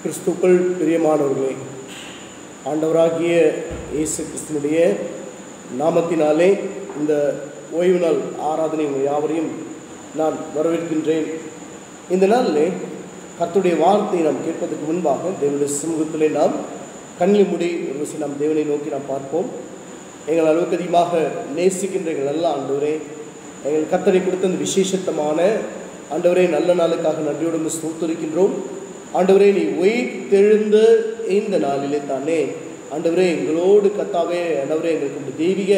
கிறிஸ்துக்கள் பிரியமானவர்களே, ஆண்டவராகிய இயேசு கிறிஸ்துனுடைய நாமத்தினாலே இந்த ஓய்வு நாள் ஆராதனை யாவரையும் நான் வரவேற்கின்றேன். இந்த நாளிலே கர்த்தருடைய வார்த்தையை நாம் கேட்பதற்கு முன்பாக தேவனுடைய சமூகத்திலே நாம் கண்ணில் மூடி ஒரு விஷயம் நாம் தேவனை நோக்கி நாம் பார்ப்போம். எங்கள் அளவுக்கு அதிகமாக நேசிக்கின்ற எங்கள் நல்ல ஆண்டவரே, எங்கள் கர்த்தரை கொடுத்த அந்த விசேஷத்தமான ஆண்டவரே நல்ல நாளுக்காக நன்றியோடு ஸ்தோத்திரிக்கின்றோம். ஆண்டவரே, நீ உயிர்த்தெழுந்த இந்த நாளிலே தானே ஆண்டவரே எங்களோடு கர்த்தாவே ஆண்டவரே எங்களுக்கு தெய்வீக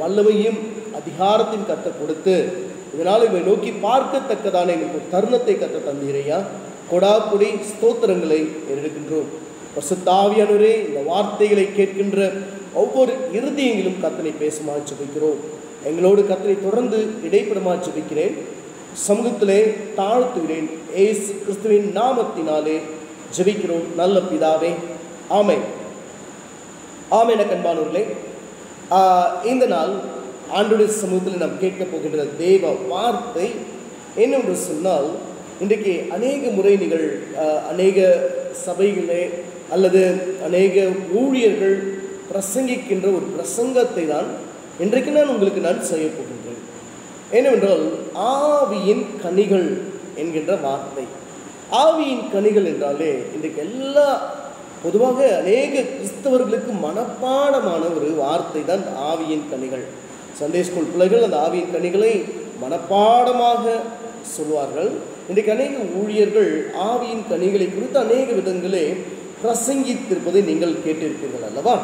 வல்லமையும் அதிகாரத்தையும் கத்த கொடுத்து இதனால் இவை நோக்கி பார்க்கத்தக்கதான எங்களுக்கு ஒரு தருணத்தை கத்த தந்தீரையா. கொடாக்குடி ஸ்தோத்திரங்களை எடுக்கின்றோம். பரிசுத்த ஆவியானவரே, இந்த வார்த்தைகளை கேட்கின்ற ஒவ்வொரு இருதயங்களும் கத்தனை பேசுமா ஜெபிக்கிறோம். எங்களோடு கத்தனை தொடர்ந்து இடைப்படமா ஜெபிக்கிறேன். சமூகத்திலே தாழ்த்துகிறேன். இயேசு கிறிஸ்துவின் நாமத்தினாலே ஜெபிக்கிறோம் நல்ல பிதாவே, ஆமென். ஆமென். அன்பானவர்களே, இந்த நாள் ஆண்டவருடைய சமூகத்தில் நாம் கேட்க போகின்ற தேவ வார்த்தை என்னென்று சொன்னால், இன்றைக்கு அநேக முறை நீங்கள் அநேக சபைகளே அல்லது அநேக ஊழியர்கள் பிரசங்கிக்கின்ற ஒரு பிரசங்கத்தை தான் இன்றைக்கு நான் உங்களுக்கு செய்ய போகின்றேன். என்னவென்றால் ஆவியின் கனிகள் என்கின்ற வார்த்தை. ஆவியின் கனிகள் என்றாலே இன்றைக்கு பொதுவாக அநேக கிறிஸ்தவர்களுக்கு மனப்பாடமான ஒரு வார்த்தை தான் ஆவியின் கனிகள். சண்டே ஸ்கூல் பிள்ளைகள் அந்த ஆவியின் கனிகளை மனப்பாடமாக சொல்வார்கள். இன்றைக்கு அநேக ஊழியர்கள் ஆவியின் கனிகளை குறித்து அநேக விதங்களே பிரசங்கித்திருப்பதை நீங்கள் கேட்டிருப்பீர்கள் அல்லவா?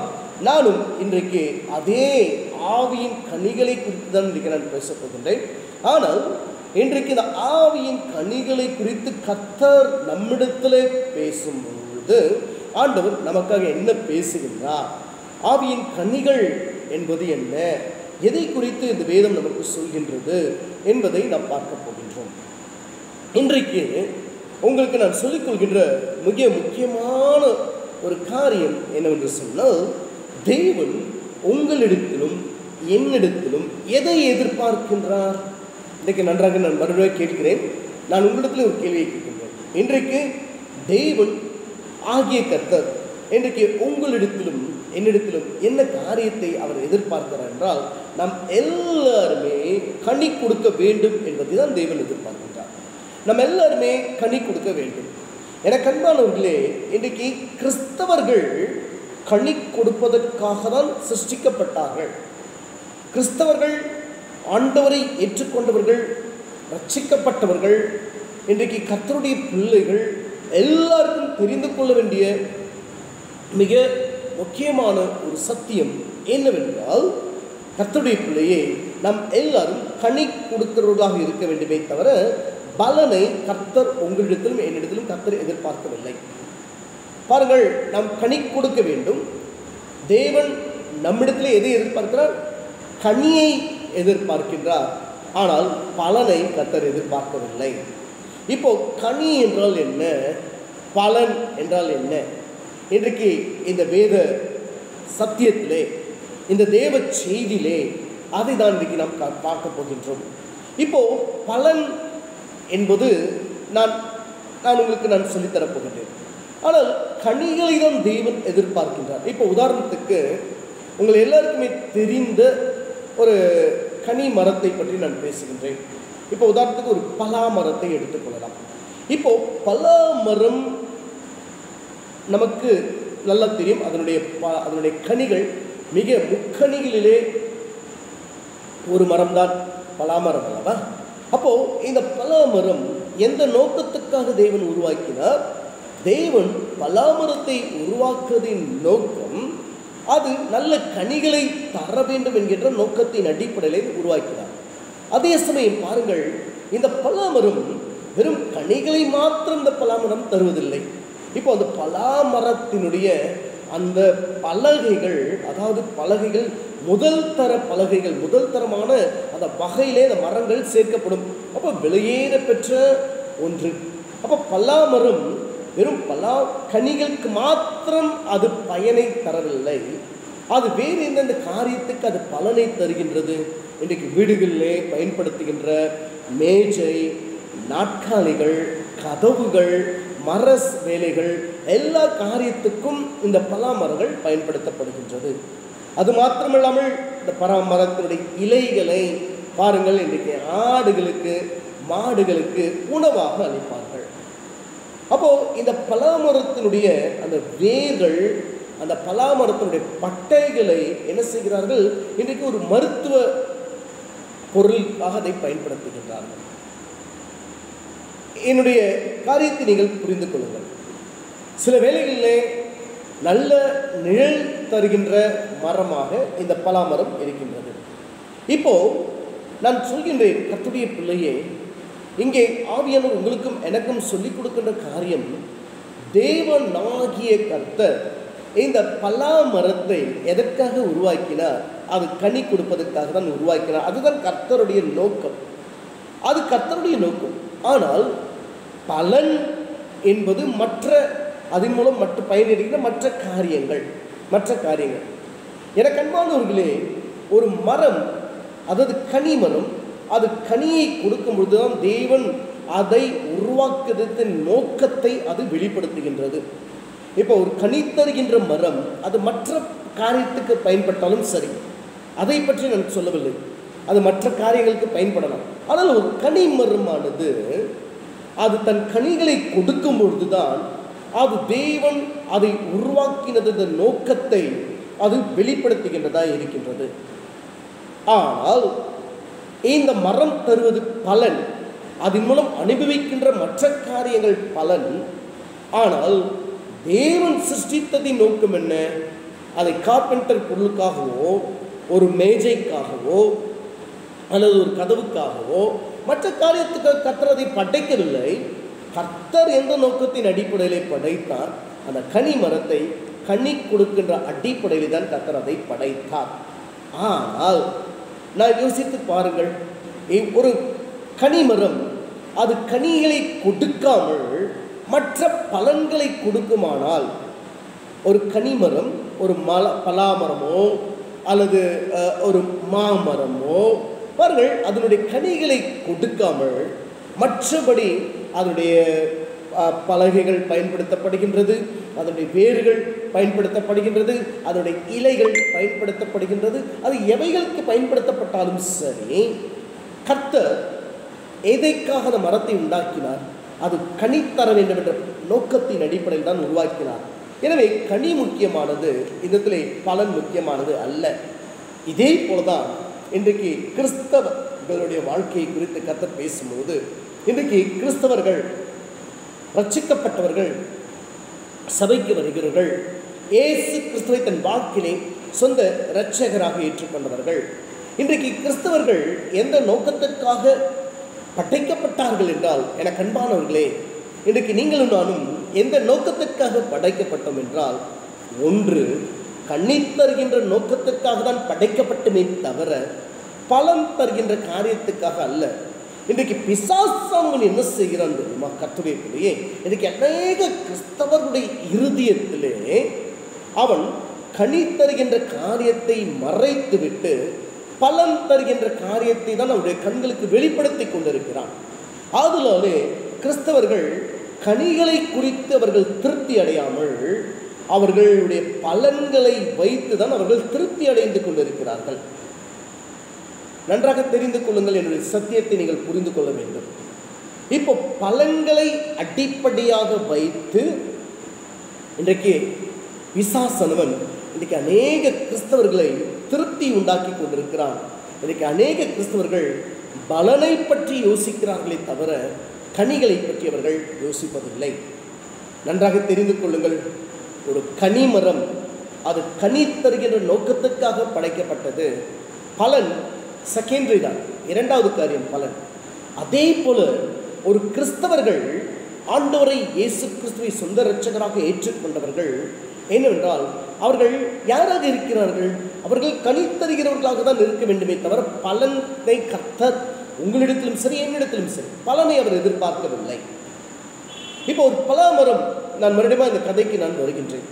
நானும் இன்றைக்கு அதே ஆவியின் கனிகளை குறித்து தான் இன்றைக்கு நான் பேசப் போகின்றேன். ஆனால் இன்றைக்கு இந்த ஆவியின் கனிகளை குறித்து கர்த்தர் நம்மிடத்தில் பேசும் பொழுது ஆண்டவர் நமக்காக என்ன பேசுகின்றார், ஆவியின் கனிகள் என்பது என்ன, எதை குறித்து இந்த வேதம் நமக்கு சொல்கின்றது என்பதை நாம் பார்க்க போகின்றோம். இன்றைக்கு உங்களுக்கு நான் சொல்லிக்கொள்கின்ற மிக முக்கியமான ஒரு காரியம் என்னவென்று சொன்னால், தேவன் உங்களிடத்திலும் என்னிடத்திலும் எதை எதிர்பார்க்கின்றார்? இன்றைக்கு நன்றாக நான் மறுபடியும் கேட்கிறேன். நான் உங்களிடத்தில் ஒரு கேள்வியை கேட்கின்றேன். இன்றைக்கு தேவன் ஆகிய கர்த்தர் இன்றைக்கு உங்களிடத்திலும் என்னிடத்திலும் என்ன காரியத்தை அவர் எதிர்பார்க்கிறார் என்றால், நாம் எல்லாருமே கனி கொடுக்க வேண்டும் என்பதை தான் தேவன் எதிர்பார்க்கின்றார். நம்ம எல்லாருமே கனி கொடுக்க வேண்டும். எனக்கு அன்பானவர்களே, இன்றைக்கு கிறிஸ்தவர்கள் கனி கொடுப்பதற்காக தான் சிருஷ்டிக்கப்பட்டார்கள். கிறிஸ்தவர்கள் ஆண்டவரை ஏற்றுக்கொண்டவர்கள், ரட்சிக்கப்பட்டவர்கள், இன்றைக்கு கர்த்தருடைய பிள்ளைகள் எல்லாருக்கும் தெரிந்து கொள்ள வேண்டிய மிக முக்கியமான ஒரு சத்தியம் என்னவென்றால், கர்த்தருடைய பிள்ளையே நாம் எல்லாரும் கனி கொடுக்கிறவர்களாக இருக்க வேண்டுமே தவிர பலனை கர்த்தர் உங்களிடத்திலும் என்னிடத்திலும் கர்த்தர் எதிர்பார்க்கவில்லை. பாருங்கள், நாம் கனி கொடுக்க வேண்டும். தேவன் நம்மிடத்தில் எதை எதிர்பார்க்கிறார்? கனியை எதிர்பார்க்கின்றார். ஆனால் பலனை கர்த்தர் எதிர்பார்க்கவில்லை. இப்போ கனி என்றால் என்ன, பலன் என்றால் என்ன? இன்றைக்கு இந்த வேத சத்தியத்திலே, இந்த தேவ செய்தியிலே அதை தான் இன்றைக்கு நாம் பார்க்க போகின்றோம். இப்போ பலன் என்பது நான் உங்களுக்கு சொல்லித்தரப்போகின்றேன். ஆனால் கனிகளை தான் தேவன் எதிர்பார்க்கின்றார். இப்போ உதாரணத்துக்கு உங்கள் எல்லாருக்குமே தெரிந்த ஒரு கனி மரத்தை பற்றி நான் பேசுகின்றேன். இப்போ உதாரணத்துக்கு ஒரு பலா மரத்தை எடுத்துக்கொள்ளலாம். இப்போ பலா மரம் நமக்கு நல்லா தெரியும். அதனுடைய கனிகள் மிக முக்கனிகளிலே ஒரு மரம்தான் பலாமரம் அல்லவா? அப்போ இந்த பலாமரம் எந்த நோக்கத்துக்காக தேவன் உருவாக்கினார்? தேவன் பலாமரத்தை உருவாக்குவதின் நோக்கம் அது நல்ல கனிகளை தர வேண்டும் என்கின்ற நோக்கத்தின் அடிப்படையில் உருவாக்கினார். அதே சமயம் பாருங்கள், இந்த பலாமரம் வெறும் கனிகளை மாத்திரம் இந்த பலாமரம் தருவதில்லை. இப்போ அந்த பலாமரத்தினுடைய அந்த பலகைகள், அதாவது பலகைகள் முதல் தர பலகைகள், முதல் தரமான அந்த வகையிலே அந்த மரங்கள் சேர்க்கப்படும். அப்போ விலையேற பெற்ற ஒன்று. அப்போ பலாமரம் வெறும் பலா கனிகளுக்கு மாத்திரம் அது பயனை தரவில்லை, அது வேறு எந்தெந்த காரியத்துக்கு அது பலனை தருகின்றது. இன்றைக்கு வீடுகளிலே பயன்படுத்துகின்ற மேஜை, நாற்காலிகள், கதவுகள், மர வேலைகள், எல்லா காரியத்துக்கும் இந்த பலாமரங்கள் பயன்படுத்தப்படுகின்றது. அது மாத்திரமில்லாமல் இந்த பலாமரத்தினுடைய இலைகளை பாருங்கள், இன்றைக்கு ஆடுகளுக்கு, மாடுகளுக்கு உணவாக அளிப்பார்கள். அப்போ இந்த பலாமரத்தினுடைய அந்த வேர்கள், அந்த பலாமரத்தினுடைய பட்டைகளை என்ன செய்கிறார்கள், இன்றைக்கு ஒரு மருத்துவ பொருளுக்காக அதை பயன்படுத்துகின்றார்கள். என்னுடைய காரியத்தை நீங்கள் புரிந்து கொள்ளுங்கள். சில வேளைகளிலே நல்ல நிழல் தருகின்ற மரமாக இந்த பலாமரம் இருக்கின்றது. இப்போ நான் சொல்கின்றேன், கர்த்தருடைய பிள்ளையே, இங்கே ஆவியானவர் உங்களுக்கும் எனக்கும் சொல்லிக் கொடுக்கின்ற காரியம், தேவனாகிய கர்த்தர் இந்த பலாமரத்தை எதற்காக உருவாக்கினார்? அது கனி கொடுப்பதற்காக தான் உருவாக்கினார். அதுதான் கர்த்தருடைய நோக்கம். அது கர்த்தருடைய நோக்கம். ஆனால் பலன் என்பது மற்ற, அதன் மூலம் மற்ற பயனடைகிற மற்ற காரியங்கள். எனக்கு அன்பானவர்களே, ஒரு மரம், அதாவது கனி மரம், அது கனியை கொடுக்கும் பொழுதுதான் தேவன் அதை உருவாக்குவதன் நோக்கத்தை அது வெளிப்படுத்துகின்றது. இப்போ ஒரு கனி தருகின்ற மரம் அது மற்ற காரியத்துக்கு பயன்பட்டாலும் சரி, அதை பற்றி நான் சொல்லவில்லை, அது மற்ற காரியங்களுக்கு பயன்படலாம். ஆனால் ஒரு கனி மரமானது அது தன் கனிகளை கொடுக்கும் பொழுதுதான் அது தேவன் அதை உருவாக்கினது நோக்கத்தை அது வெளிப்படுத்துகின்றதா இருக்கின்றது. ஆனால் இந்த மரம் தருவது பலன், அதன் மூலம் அனுபவிக்கின்ற மற்ற காரியங்கள் பலன். ஆனால் தேவன் சிருஷ்டித்ததின் நோக்கம் என்ன? அதை கார்பெண்டர் பொருளுக்காகவோ, ஒரு மேஜைக்காகவோ, அல்லது ஒரு கதவுக்காகவோ, மற்ற காரியத்துக்காக கர்த்தர் அதை படைக்கவில்லை. கர்த்தர் எந்த நோக்கத்தின் அடிப்படையில் படைத்தார்? அந்த கனி மரத்தை கனி கொடுக்கின்ற அடிப்படையில் தான் கர்த்தர் அதை படைத்தார். ஆனால் நான் யோசித்து பாருங்கள், ஒரு கனிமரம் அது கனிகளை கொடுக்காமல் மற்ற பலன்களை கொடுக்குமானால், ஒரு கனிமரம் ஒரு பலாமரமோ அல்லது ஒரு மாமரமோ பாருங்கள், அதனுடைய கனிகளை கொடுக்காமல் மற்றபடி அதனுடைய பலகைகள் பயன்படுத்தப்படுகின்றது, அதனுடைய வேர்கள் பயன்படுத்தப்படுகின்றது, அதனுடைய இலைகள் பயன்படுத்தப்படுகின்றது. அது எவைகளுக்கு பயன்படுத்தப்பட்டாலும் சரி, கர்த்தர் எதைக்காக அந்த மரத்தை உண்டாக்கினார்? அது கனி தர வேண்டும் என்ற நோக்கத்தின் அடிப்படையில் தான் உருவாக்கினார். எனவே கனி முக்கியமானது, இதத்திலே பலன் முக்கியமானது அல்ல. இதே போலதான் இன்றைக்கு கிறிஸ்தவர்களுடைய வாழ்க்கையை குறித்து கர்த்தர் பேசும்போது, இன்றைக்கு கிறிஸ்தவர்கள், ரட்சிக்கப்பட்டவர்கள், சபைக்கு வருகிறவர்கள், இயேசு கிறிஸ்துவை தன் வாழ்க்கையிலே சொந்த இரட்சகராக ஏற்றுக்கொண்டவர்கள், இன்றைக்கு கிறிஸ்தவர்கள் எந்த நோக்கத்திற்காக படைக்கப்பட்டார்கள் என்றால், எனக்கு அன்பானவர்களே, இன்றைக்கு நீங்களும் நானும் எந்த நோக்கத்திற்காக படைக்கப்பட்டோம் என்றால், ஒன்று கண்ணி தருகின்ற நோக்கத்திற்காக தான் படைக்கப்பட்டுமே தவிர பலன் தருகின்ற காரியத்துக்காக அல்ல. இன்றைக்கு பிசாசான் என்ன செய்கிறான் தெரியுமா? கர்த்தருடைய பிள்ளையே, இன்றைக்கு அநேக கிறிஸ்தவர்களுடைய இருதயத்திலே அவன் கனி தருகின்ற காரியத்தை மறைத்து விட்டு பலன் தருகின்ற காரியத்தை தான் அவருடைய கண்களுக்கு வெளிப்படுத்தி கொண்டிருக்கிறான். ஆதலாலே கிறிஸ்தவர்கள் கனிகளை குறித்து அவர்கள் திருப்தி அடையாமல் அவர்களுடைய பலன்களை வைத்து தான் அவர்கள் திருப்தி அடைந்து கொண்டிருக்கிறார்கள். நன்றாக தெரிந்து கொள்ளுங்கள், என்னுடைய சத்தியத்தை நீங்கள் புரிந்து கொள்ள வேண்டும். இப்போ பலன்களை அடிப்படையாக வைத்து இன்றைக்கு பிசாசனவன் இன்றைக்கு அநேக கிறிஸ்தவர்களை திருப்தி உண்டாக்கி கொண்டிருக்கிறான். இன்றைக்கு அநேக கிறிஸ்தவர்கள் பலனை பற்றி யோசிக்கிறார்களே தவிர கனிகளை பற்றி அவர்கள் யோசிப்பதில்லை. நன்றாக தெரிந்து கொள்ளுங்கள், ஒரு கனிமரம் அது கனி தருகின்ற நோக்கத்துக்காக படைக்கப்பட்டது. பலன் செகண்டரி தான், இரண்டாவது காரியம் பலன். அதே போல ஒரு கிறிஸ்தவர்கள் ஆண்டவரை இயேசு கிறிஸ்துவை சொந்த இரட்சகராக ஏற்றுக்கொண்டவர்கள் என்னவென்றால், அவர்கள் யாராக இருக்கிறார்கள்? அவர்கள் கனி தருகிறவர்களாக தான் இருக்க வேண்டுமே தவிர பலனை கர்த்தர் உங்களிடத்திலும் சரி என்னிடத்திலும் சரி பலனை அவர் எதிர்பார்க்கவில்லை. இப்போ ஒரு பலாமரம், நான் மறுபடியும் இந்த கதைக்கு நான் வருகின்றேன்.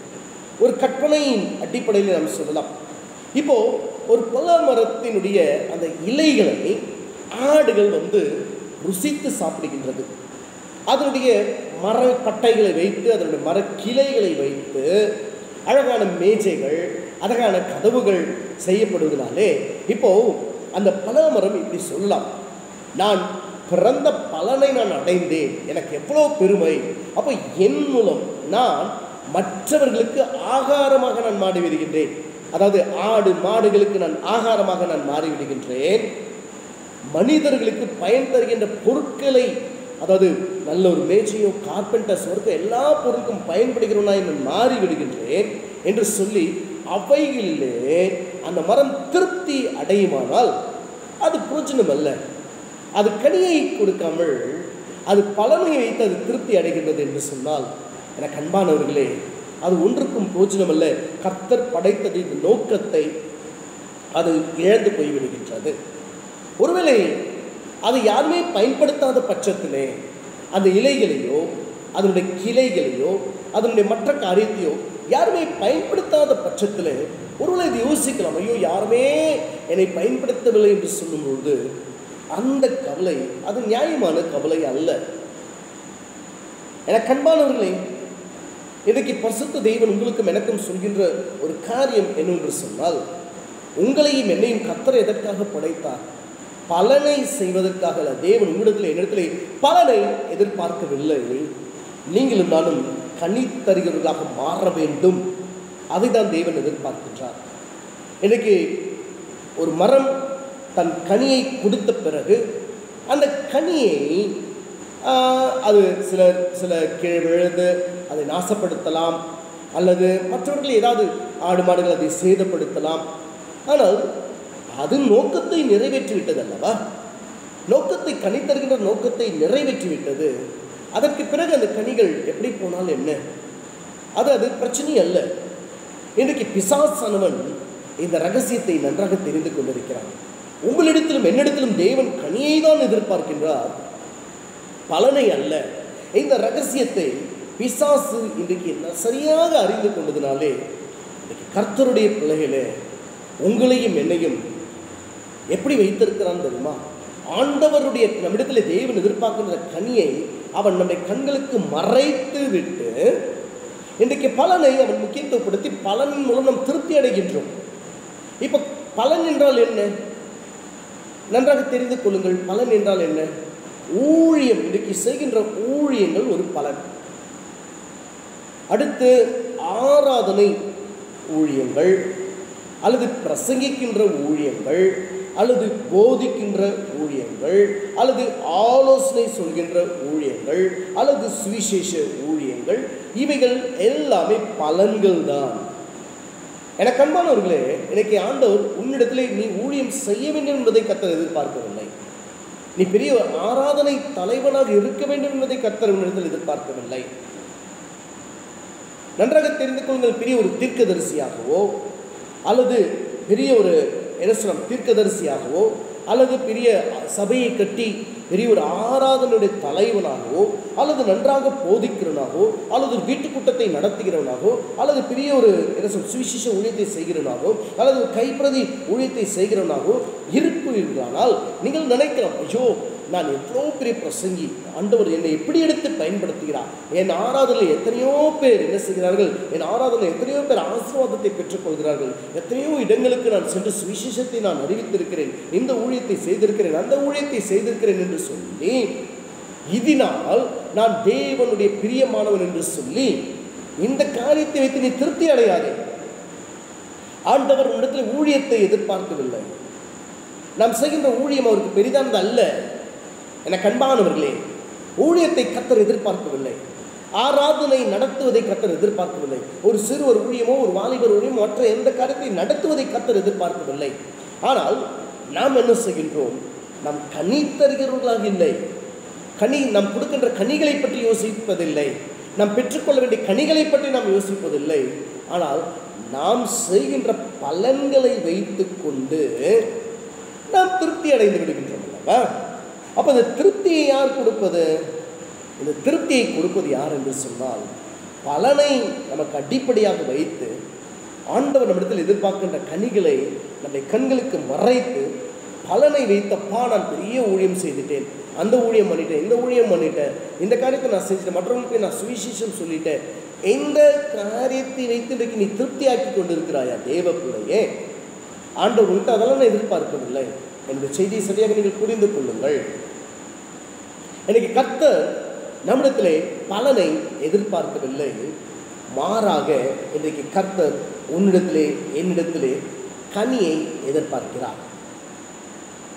ஒரு கற்பனையின் அடிப்படையில் நாம் சொல்லலாம். இப்போ ஒரு பலாமரத்தினுடைய அந்த இலைகளை ஆடுகள் ருசித்து சாப்பிடுகின்றது. அதனுடைய மர பட்டைகளை வைத்து, அதனுடைய மர கிளைகளை வைத்து அழகான மேஜைகள், அழகான கதவுகள் செய்யப்படுவதனாலே இப்போ அந்த பலாமரம் இப்படி சொல்லலாம், நான் பிறந்த பலனை நான் அடைந்தேன், எனக்கு எவ்வளோ பெருமை. அப்போ என் மூலம் நான் மற்றவர்களுக்கு ஆகாரமாக நான் மாறிவிடுகின்றேன். அதாவது ஆடு மாடுகளுக்கு நான் ஆகாரமாக நான் மாறிவிடுகின்றேன். மனிதர்களுக்கு பயன் தருகின்ற பொருட்களை, அதாவது நல்ல ஒரு மேஜையோ கார்பெண்டர்ஸ் ஒர்க்கோ எல்லா பொருளுக்கும் பயன்படுகிறவனா நான் மாறிவிடுகின்றேன் என்று சொல்லி அவைகளிலே அந்த மரம் திருப்தி அடையுமானால் அது பிரயோஜனம் அல்ல. அது கனியை கொடுக்காமல் அது பலனை வைத்து அது திருப்தி அடைகின்றது என்று சொன்னால், எனக்கு அன்பானவர்களே, அது ஒன்றுக்கும் பிரயோஜனம் அல்ல. கர்த்தர் படைத்ததின் நோக்கத்தை அது இழந்து போய்விடுகின்றது. ஒருவேளை அதை யாருமே பயன்படுத்தாத பட்சத்திலே அந்த இலைகளையோ அதனுடைய கிளைகளையோ அதனுடைய மற்ற காரியத்தையோ யாருமே பயன்படுத்தாத பட்சத்தில் ஒருவேளை இது யோசிக்கலாம், ஐயோ யாருமே என்னை பயன்படுத்தவில்லை என்று சொல்லும்பொழுது அந்த கவலை அது நியாயமான கவலை அல்ல. எனக்கு அன்பானவர்களே, இன்றைக்கு பரிசுத்த தேவன் உங்களுக்கும் எனக்கும் சொல்கின்ற ஒரு காரியம் என்னவென்று சொன்னால், உங்களையும் என்னையும் கர்த்தர் எதற்காக படைத்தார்? பலனை செய்வதற்காக. தேவன் உங்களிடத்தில் என்னிடத்திலே பலனை எதிர்பார்க்கவில்லை. நீங்களும் நானும் கனி தருகிறவர்களாக மாற வேண்டும், அதை தான் தேவன் எதிர்பார்க்கின்றார். இன்றைக்கு ஒரு மரம் தன் கனியை கொடுத்த பிறகு அந்த கனியை அது சில கீழே விழுந்து அதை நாசப்படுத்தலாம், அல்லது மற்றவர்கள் ஏதாவது ஆடு மாடுகள் அதை சேதப்படுத்தலாம். ஆனால் அது நோக்கத்தை நிறைவேற்றிவிட்டது அல்லவா? நோக்கத்தை, கனி தருகின்ற நோக்கத்தை நிறைவேற்றிவிட்டது. அதற்கு பிறகு அந்த கனிகள் எப்படி போனால் என்ன, அது பிரச்சனை அல்ல. இன்றைக்கு பிசாசானவன் இந்த ரகசியத்தை நன்றாக தெரிந்து கொண்டிருக்கிறான். உங்களிடத்திலும் என்னிடத்திலும் தேவன் கனியை தான் எதிர்பார்க்கின்றார், பலனை அல்ல. இந்த ரகசியத்தை பிசாசு இன்றைக்கு சரியாக அறிந்து கொண்டதினாலே இன்றைக்கு கர்த்தருடைய பிள்ளைகளே, உங்களையும் என்னையும் எப்படி வைத்திருக்கிறான் தெரியுமா? ஆண்டவருடைய நம்மிடத்தில் தேவன் எதிர்பார்க்கின்ற கனியை அவன் நம்முடைய கண்களுக்கு மறைத்து விட்டு இன்றைக்கு பலனை அவன் முக்கியத்துவப்படுத்தி பலனின் மூலம் நாம் திருப்தி அடைகின்றோம். இப்போ பலன் என்றால் என்ன? நன்றாக தெரிந்து கொள்ளுங்கள். பலன் என்றால் என்ன? ஊழியம். இன்றைக்கு செய்கின்ற ஊழியங்கள் ஒரு பலன். அடுத்து ஆராதனை ஊழியங்கள், அல்லது பிரசங்கிக்கின்ற ஊழியங்கள், அல்லது போதிக்கின்ற ஊழியங்கள், அல்லது ஆலோசனை சொல்கின்ற ஊழியங்கள், அல்லது சுவிசேஷ ஊழியங்கள், இவைகள் எல்லாமே பலன்கள் தான். எனக்கு அன்பானவர்களே, எனக்கு ஆண்டவர் உன்னிடத்திலே நீ ஊழியம் செய்ய வேண்டும் என்பதை கர்த்தர் எதிர்பார்க்கவில்லை. நீ பெரிய ஆராதனை தலைவனாக இருக்க வேண்டும் என்பதை கர்த்தர் உன்னிடத்தில் எதிர்பார்க்கவில்லை. நன்றாக தெரிந்து கொள்ளுங்கள். பெரிய ஒரு தீர்க்கதரிசியாகவோ, அல்லது பெரிய ஒரு தீர்க்கதரிசியாகவோ, அல்லது பெரிய சபையை கட்டி பெரிய ஒரு ஆராதனுடைய தலைவனாகவோ, அல்லது நன்றாக போதிக்கிறவனாகவோ, அல்லது ஒரு வீட்டுக்கூட்டத்தை நடத்துகிறவனாகவோ, அல்லது பெரிய ஒரு சுவிசேஷ ஊழியத்தை செய்கிறவனாகவோ, அல்லது ஒரு கைப்பிரதி ஊழியத்தை செய்கிறவனாகவோ இருப்பீர்களானால் நீங்கள் நினைக்கலாம், ஐயோ நான் எவ்வளோ பெரிய பிரசங்கி, ஆண்டவர் என்னை எப்படி எடுத்து பயன்படுத்துகிறார், என் ஆராதனையில் எத்தனையோ பேர் என்ன செய்கிறார்கள், என் ஆராதனையில் எத்தனையோ பேர் ஆசீர்வாதத்தை பெற்றுக்கொள்கிறார்கள், எத்தனையோ இடங்களுக்கு நான் சென்று சுவிசேஷத்தை நான் அறிவித்திருக்கிறேன், இந்த ஊழியத்தை செய்திருக்கிறேன், அந்த ஊழியத்தை செய்திருக்கிறேன் என்று சொல்லி இதனால் நான் தேவனுடைய பிரியமானவன் என்று சொல்லி இந்த காரியத்தை வைத்து நீ திருப்தி அடையாதே. ஆண்டவர் உன்னிடத்தில் ஊழியத்தை எதிர்பார்க்கவில்லை. நாம் செய்கின்ற ஊழியம் அவருக்கு பெரிதானது அல்ல. எனக்கு அன்பானவர்களே, ஊழியத்தை கர்த்தர் எதிர்பார்க்கவில்லை. ஆராதனை நடத்துவதை கர்த்தர் எதிர்பார்க்கவில்லை. ஒரு சிறுவர் ஊழியமோ, ஒரு வாலிபர் ஊழியமோ, மற்ற எந்த காரியத்தை நடத்துவதை கர்த்தர் எதிர்பார்க்கவில்லை. ஆனால் நாம் என்ன செய்கின்றோம்? நாம் கனி தருகிறவர்களாக இல்லை. நாம் கொடுக்கின்ற கனிகளை பற்றி யோசிப்பதில்லை. நாம் பெற்றுக்கொள்ள வேண்டிய கனிகளை பற்றி நாம் யோசிப்பதில்லை. ஆனால் நாம் செய்கின்ற பலன்களை வைத்து கொண்டு நாம் திருப்தி அடைந்து விடுகின்றோம் அல்லவா? அப்போ இந்த திருப்தியை யார் கொடுப்பது? இந்த திருப்தியை கொடுப்பது யார் என்று சொன்னால், பலனை நமக்கு அடிப்படையாக வைத்து ஆண்டவர் நம்மிடத்தில் எதிர்பார்க்கின்ற கனிகளை நம்முடைய கண்களுக்கு மறைத்து பலனை வைத்தப்பா நான் பெரிய ஊழியம் செய்துட்டேன், அந்த ஊழியம் பண்ணிட்டேன், இந்த ஊழியம் பண்ணிட்டேன், இந்த காரியத்தை நான் செஞ்சுட்டேன், மற்றவங்களுக்கு நான் சுவிசேஷம் சொல்லிட்டேன், இந்த காரியத்தை வைத்து இன்றைக்கு நீ திருப்தியாக்கி கொண்டு இருக்கிறாயா தேவ பிள்ளையே? ஆண்டவர் உன்ட்டு அதெல்லாம் நான் எதிர்பார்க்கவில்லை. இந்த செய்தியை சரியாக நீங்கள் புரிந்து கொள்ளுங்கள். எனக்கு கர்த்தர் நம்மிடத்திலே பலனை எதிர்பார்க்கவில்லை, மாறாக இன்றைக்கு கர்த்தர் உன்னிடத்திலே என்னிடத்திலே கனியை எதிர்பார்க்கிறார்.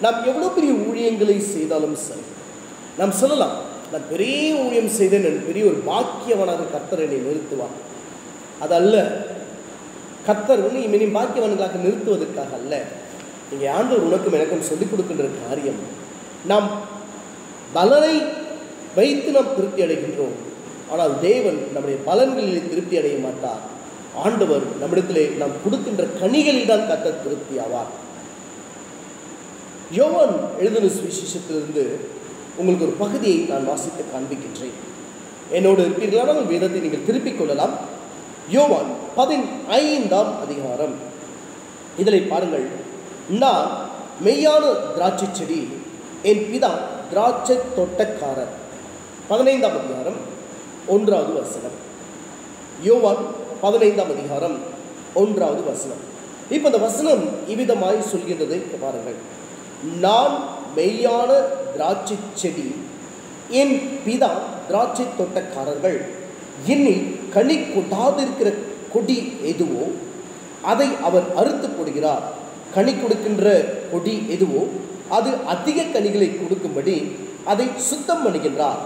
நாம் எவ்வளோ பெரிய ஊழியங்களை செய்தாலும் சரி, நாம் சொல்லலாம், நான் பெரிய ஊழியம் செய்தேன், நான் பெரிய ஒரு பாக்கியவனாக கர்த்தர் என்னை நிறுத்துவார். அதல்ல, கர்த்தர் உன்னை இனி பாக்கியவன்களாக நிறுத்துவதற்காக அல்ல. இங்கே ஆண்டவர் உனக்கும் எனக்கும் சொல்லிக் கொடுக்கின்ற காரியம், நாம் பலனை வைத்து நாம் திருப்தி அடைகின்றோம், ஆனால் தேவன் நம்முடைய பலன்களில் திருப்தி அடைய மாட்டார். ஆண்டவர் நம்மிடத்திலே நாம் கொடுக்கின்ற கனிகளில் தான் கர்த்தர் திருப்தி ஆவார். யோவான் எழுதின சுவிசேஷத்திலிருந்து உங்களுக்கு ஒரு பகுதியை நான் வாசித்து காண்பிக்கின்றேன். என்னோடு இருப்பீர்களானால் வேதத்தை நீங்கள் திருப்பிக் கொள்ளலாம். யோவான் 15ஆம் அதிகாரம். இதில் பாருங்கள், நான் மெய்யான திராட்சை செடி, என் பிதா திராட்சை தோட்டக்காரர். 15ஆம் அதிகாரம் 1வது வசனம். யோவான் 15ஆம் அதிகாரம் 1வது வசனம். இப்போ இந்த வசனம் இவ்விதமாய் சொல்கின்றதை பாருங்கள். நான் மெய்யான திராட்சை செடி, என் பிதா திராட்சை தோட்டக்காரர்கள். என்னில் கனி கொடாதிருக்கிற கொடி எதுவோ அதை அவர் அறுத்து போடுகிறார். கனி கொடுக்கின்ற கொடி எதுவோ அது அதிக கனிகளை கொடுக்கும்படி அதை சுத்தம் பண்ணுகின்றார்.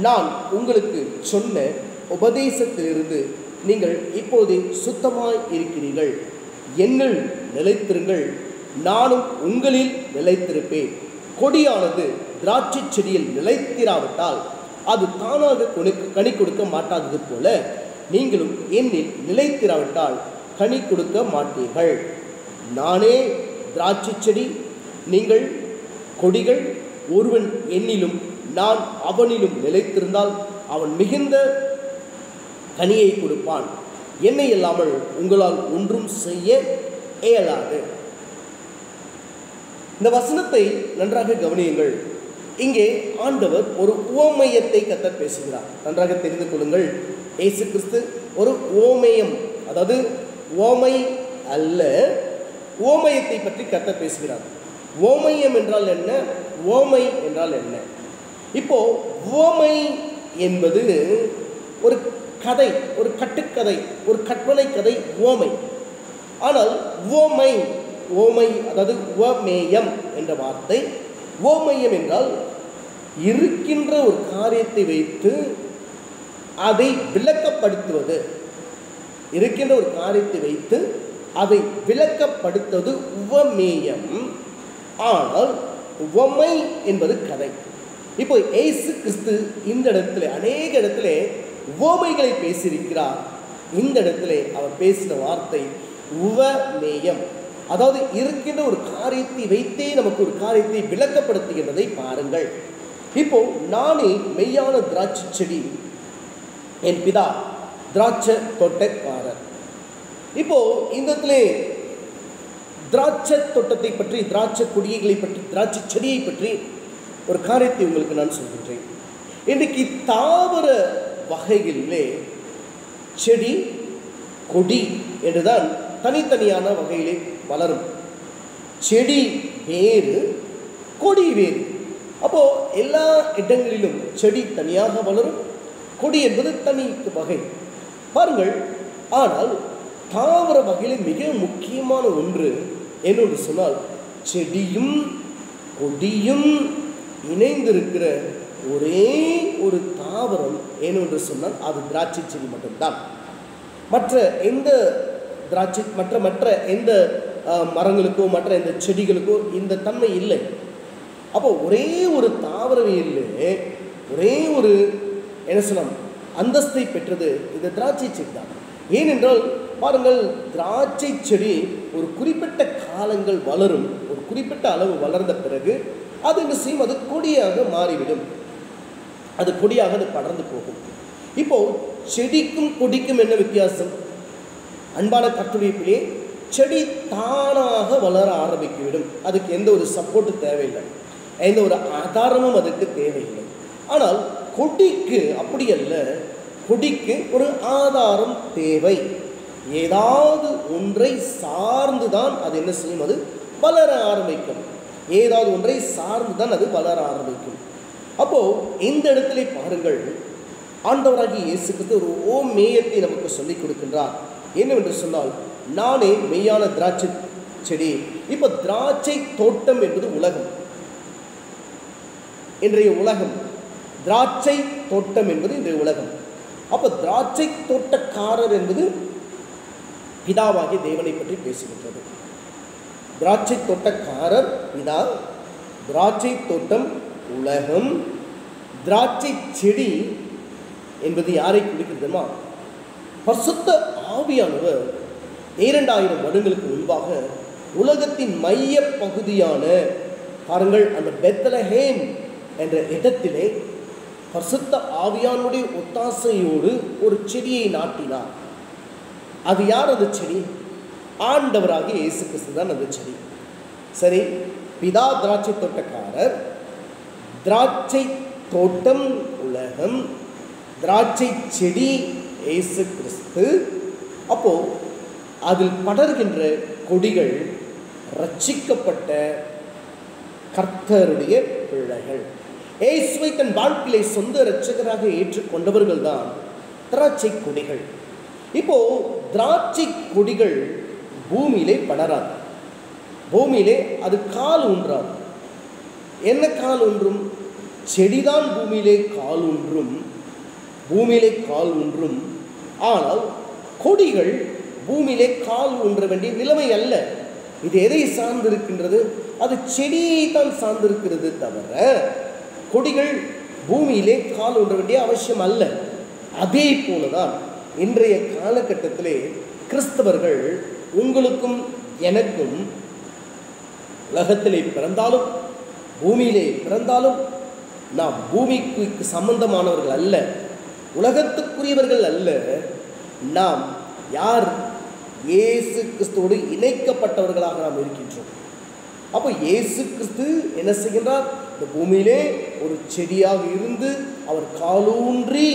நான் உங்களுக்கு சொன்ன உபதேசத்திலிருந்து நீங்கள் இப்போதே சுத்தமாய் இருக்கிறீர்கள். என்னில் நிலைத்திருங்கள், நானும் உங்களில் நிலைத்திருப்பேன். கொடியானது திராட்சை செடியில் நிலைத்திராவிட்டால் அது தானாக கனி கொடுக்க மாட்டாதது போல நீங்களும் என்னில் நிலைத்திராவிட்டால் கனி கொடுக்க மாட்டீர்கள். நானே திராட்சை செடி, நீங்கள் கொடிகள். ஒருவன் என்னிலும் நான் அவனிலும் நிலைத்திருந்தால் அவன் மிகுந்த கனியை கொடுப்பான். என்னை இல்லாமல் உங்களால் ஒன்றும் செய்ய இயலாது. இந்த வசனத்தை நன்றாக கவனியுங்கள். இங்கே ஆண்டவர் ஒரு உவமையத்தை கர்த்தர் பேசுகிறார். நன்றாக தெரிந்து கொள்ளுங்கள். இயேசு கிறிஸ்து ஒரு உவமேயம், அதாவது உவமை அல்ல, உவமயத்தை பற்றி கர்த்தர் பேசுகிறார். உவமயம் என்றால் என்ன, உவமை என்றால் என்ன? இப்போ உவமை என்பது ஒரு கதை, ஒரு கட்டுக்கதை, ஒரு கற்பனை கதை உவமை. ஆனால் உவமை, ஓமை, அதாவது உவமேயம் என்ற வார்த்தை, உவமேயம் என்றால் இருக்கின்ற ஒரு காரியத்தை வைத்து அதை விளக்கப்படுத்துவது. இருக்கின்ற ஒரு காரியத்தை வைத்து அதை விளக்கப்படுத்துவது உவமேயம். ஆனால் உவமை என்பது கதை. இப்போ இயேசு கிறிஸ்து இந்த இடத்துல அநேக இடத்துல உவமைகளை பேசியிருக்கிறார். இந்த இடத்துல அவர் பேசின வார்த்தை உவமேயம், அதாவது இருக்கின்ற ஒரு காரியத்தை வைத்தே நமக்கு ஒரு காரியத்தை விளக்கப்படுத்துகின்றதை பாருங்கள். இப்போ நானே மெய்யான திராட்சை செடி, என் பிதா திராட்சை தோட்டக்காரர். இப்போ இந்த இடத்துல திராட்சை தோட்டத்தை பற்றி, திராட்சை கொடிகளை பற்றி, திராட்சை செடியை பற்றி ஒரு காரியத்தை உங்களுக்கு நான் சொல்கின்றேன். இன்றைக்கு தாவர வகைகளிலே செடி கொடி என்றுதான் தனித்தனியான வகையிலே வளரும். செடி வேறு, கொடி வேறு. அப்போ எல்லா இடங்களிலும் செடி தனியாக வளரும், கொடி என்பது தனி வகை. பாருங்கள், ஆனால் தாவர வகையில் மிக முக்கியமான ஒன்று என்னொன்று சொன்னால், செடியும் கொடியும் இணைந்திருக்கிற ஒரே ஒரு தாவரம் என்னொன்று சொன்னால் அது திராட்சை செடி மட்டும்தான். மற்ற எந்த திராட்சை மற்ற எந்த மரங்களுக்கோ மற்ற எந்த செடிகளுக்கோ இந்த தன்மை இல்லை. அப்போ ஒரே ஒரு தாவரவியல்லே ஒரே ஒரு என்ன சொல்லலாம் அந்தஸ்தை பெற்றது இந்த திராட்சை செடி தான். ஏனென்றால் பாருங்கள், திராட்சை செடி ஒரு குறிப்பிட்ட காலங்கள் வளரும், ஒரு குறிப்பிட்ட அளவு வளர்ந்த பிறகு அது என்ன செய்யும், அது கொடியாக மாறிவிடும், அது கொடியாக அது படர்ந்து போகும். இப்போ செடிக்கும் கொடிக்கும் என்ன வித்தியாசம்? அன்பான கட்டுரைப்பிலே செடி தானாக வளர ஆரம்பிக்கிவிடும், அதுக்கு எந்த ஒரு சப்போர்ட்டு தேவையில்லை. எந்த ஒரு ஆதாரமும் அதற்கு தேவையில்லை. ஆனால் கொடிக்கு அப்படி அல்ல. கொடிக்கு ஒரு ஆதாரம் தேவை. ஏதாவது ஒன்றை சார்ந்துதான் அது என்ன செய்யும்? அது வளர ஆரம்பிக்கும். ஏதாவது ஒன்றை சார்ந்துதான் அது வளர ஆரம்பிக்கும். அப்போ இந்த இடத்துல பாருங்கள், ஆண்டவராகிய இயேசு கிறிஸ்து ஒரு ஓமேயத்தை நமக்கு சொல்லிக் கொடுக்கின்றார். என்னவென்று சொன்னால், நானே மெய்யான திராட்சை செடி. இப்போ திராட்சை தோட்டம் என்பது உலகம். இன்றைய உலகம் திராட்சை தோட்டம் என்பது இன்றைய உலகம். அப்போ திராட்சை தோட்டக்காரர் என்பது பிதாவாகிய தேவனை பற்றி பேசுகின்றது. திராட்சை தோட்டக்காரர் பிதா, திராட்சை தோட்டம் உலகம், திராட்சை செடி என்பது யாரை குறிக்கிறதுமா? பரிசுத்த ஆவியானவர் 2000 வருடங்களுக்கு முன்பாக உலகத்தின் மைய பகுதியான பாருங்கள் அந்த பெத்லஹேம் என்ற இடத்திலே பரிசுத்த ஆவியானுடைய ஒத்தாசையோடு ஒரு செடியை நாட்டினார். அது யார் அந்த செடி? ஆண்டவராகிய இயேசு கிறிஸ்து தான் அந்த செடி. சரி, பிதா திராட்சை தோட்டக்காரர், திராட்சை தோட்டம் உலகம், திராட்சை செடி இயேசு கிறிஸ்து. அப்போ அதில் படர்கின்ற கொடிகள் ரட்சிக்கப்பட்ட கர்த்தருடைய பிள்ளைகள். இயேசுவை தன் வாழ்க்கையை சொந்த இரட்சகராக ஏற்றுக்கொண்டவர்கள் தான் திராட்சை கொடிகள். இப்போ திராட்சை கொடிகள் பூமியிலே படராது. பூமியிலே அது கால் ஊன்றாது. என்ன கால் ஊன்றும்? செடிதான் பூமியிலே கால் ஊன்றும். பூமியிலே கால் ஊன்றும். ஆனால் கொடிகள் பூமியிலே கால் ஊன்ற வேண்டிய நிலைமை அல்ல. இது எதை சார்ந்திருக்கின்றது? அது செடியை தான் சார்ந்திருக்கிறது தவிர கொடிகள் பூமியிலே கால் ஊன்ற வேண்டிய அவசியம் அல்ல. அதே போலதான் இன்றைய காலகட்டத்திலே கிறிஸ்தவர்கள், உங்களுக்கும் எனக்கும், உலகத்திலே பிறந்தாலும் பூமியிலே பிறந்தாலும் நாம் பூமிக்கு சம்பந்தமானவர்கள் அல்ல, உலகத்துக்குரியவர்கள் அல்ல. நாம் யார்? இயேசு கிறிஸ்துவோடு இணைக்கப்பட்டவர்களாக நாம் இருக்கின்றோம். அப்போ இயேசு கிறிஸ்து என்ன செய்கின்றார்? இந்த பூமியிலே ஒரு செடியாக இருந்து அவர் காலூன்றி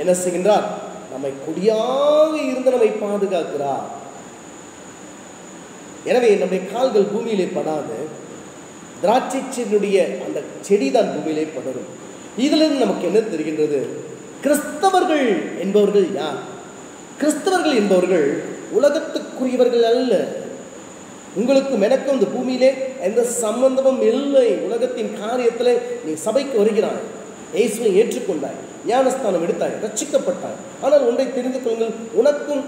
என்ன செய்கின்றார்? நம்மை கொடியாக இருந்து நம்மை பாதுகாக்கிறார். எனவே நம்முடைய கால்கள் பூமியிலே படாது. திராட்சை செடியுடைய அந்த செடி தான் பூமியிலே படரும். இதிலிருந்து நமக்கு என்ன தெரிகின்றது? கிறிஸ்தவர்கள் என்பவர்கள் யார்? கிறிஸ்தவர்கள் என்பவர்கள் உலகத்துக்குரியவர்கள் அல்ல. உங்களுக்கும் எனக்கும் இந்த பூமியிலே எந்த சம்பந்தமும் இல்லை. உலகத்தின் காரியத்தில் நீ சபைக்கு வருகிறாய், இயேசுவை ஏற்றுக்கொண்டாய், ஞானஸ்தானம் எடுத்தாய், ரட்சிக்கப்பட்டாய். ஆனால் ஒன்றை தெரிந்து கொள்ளுங்கள், உனக்கும்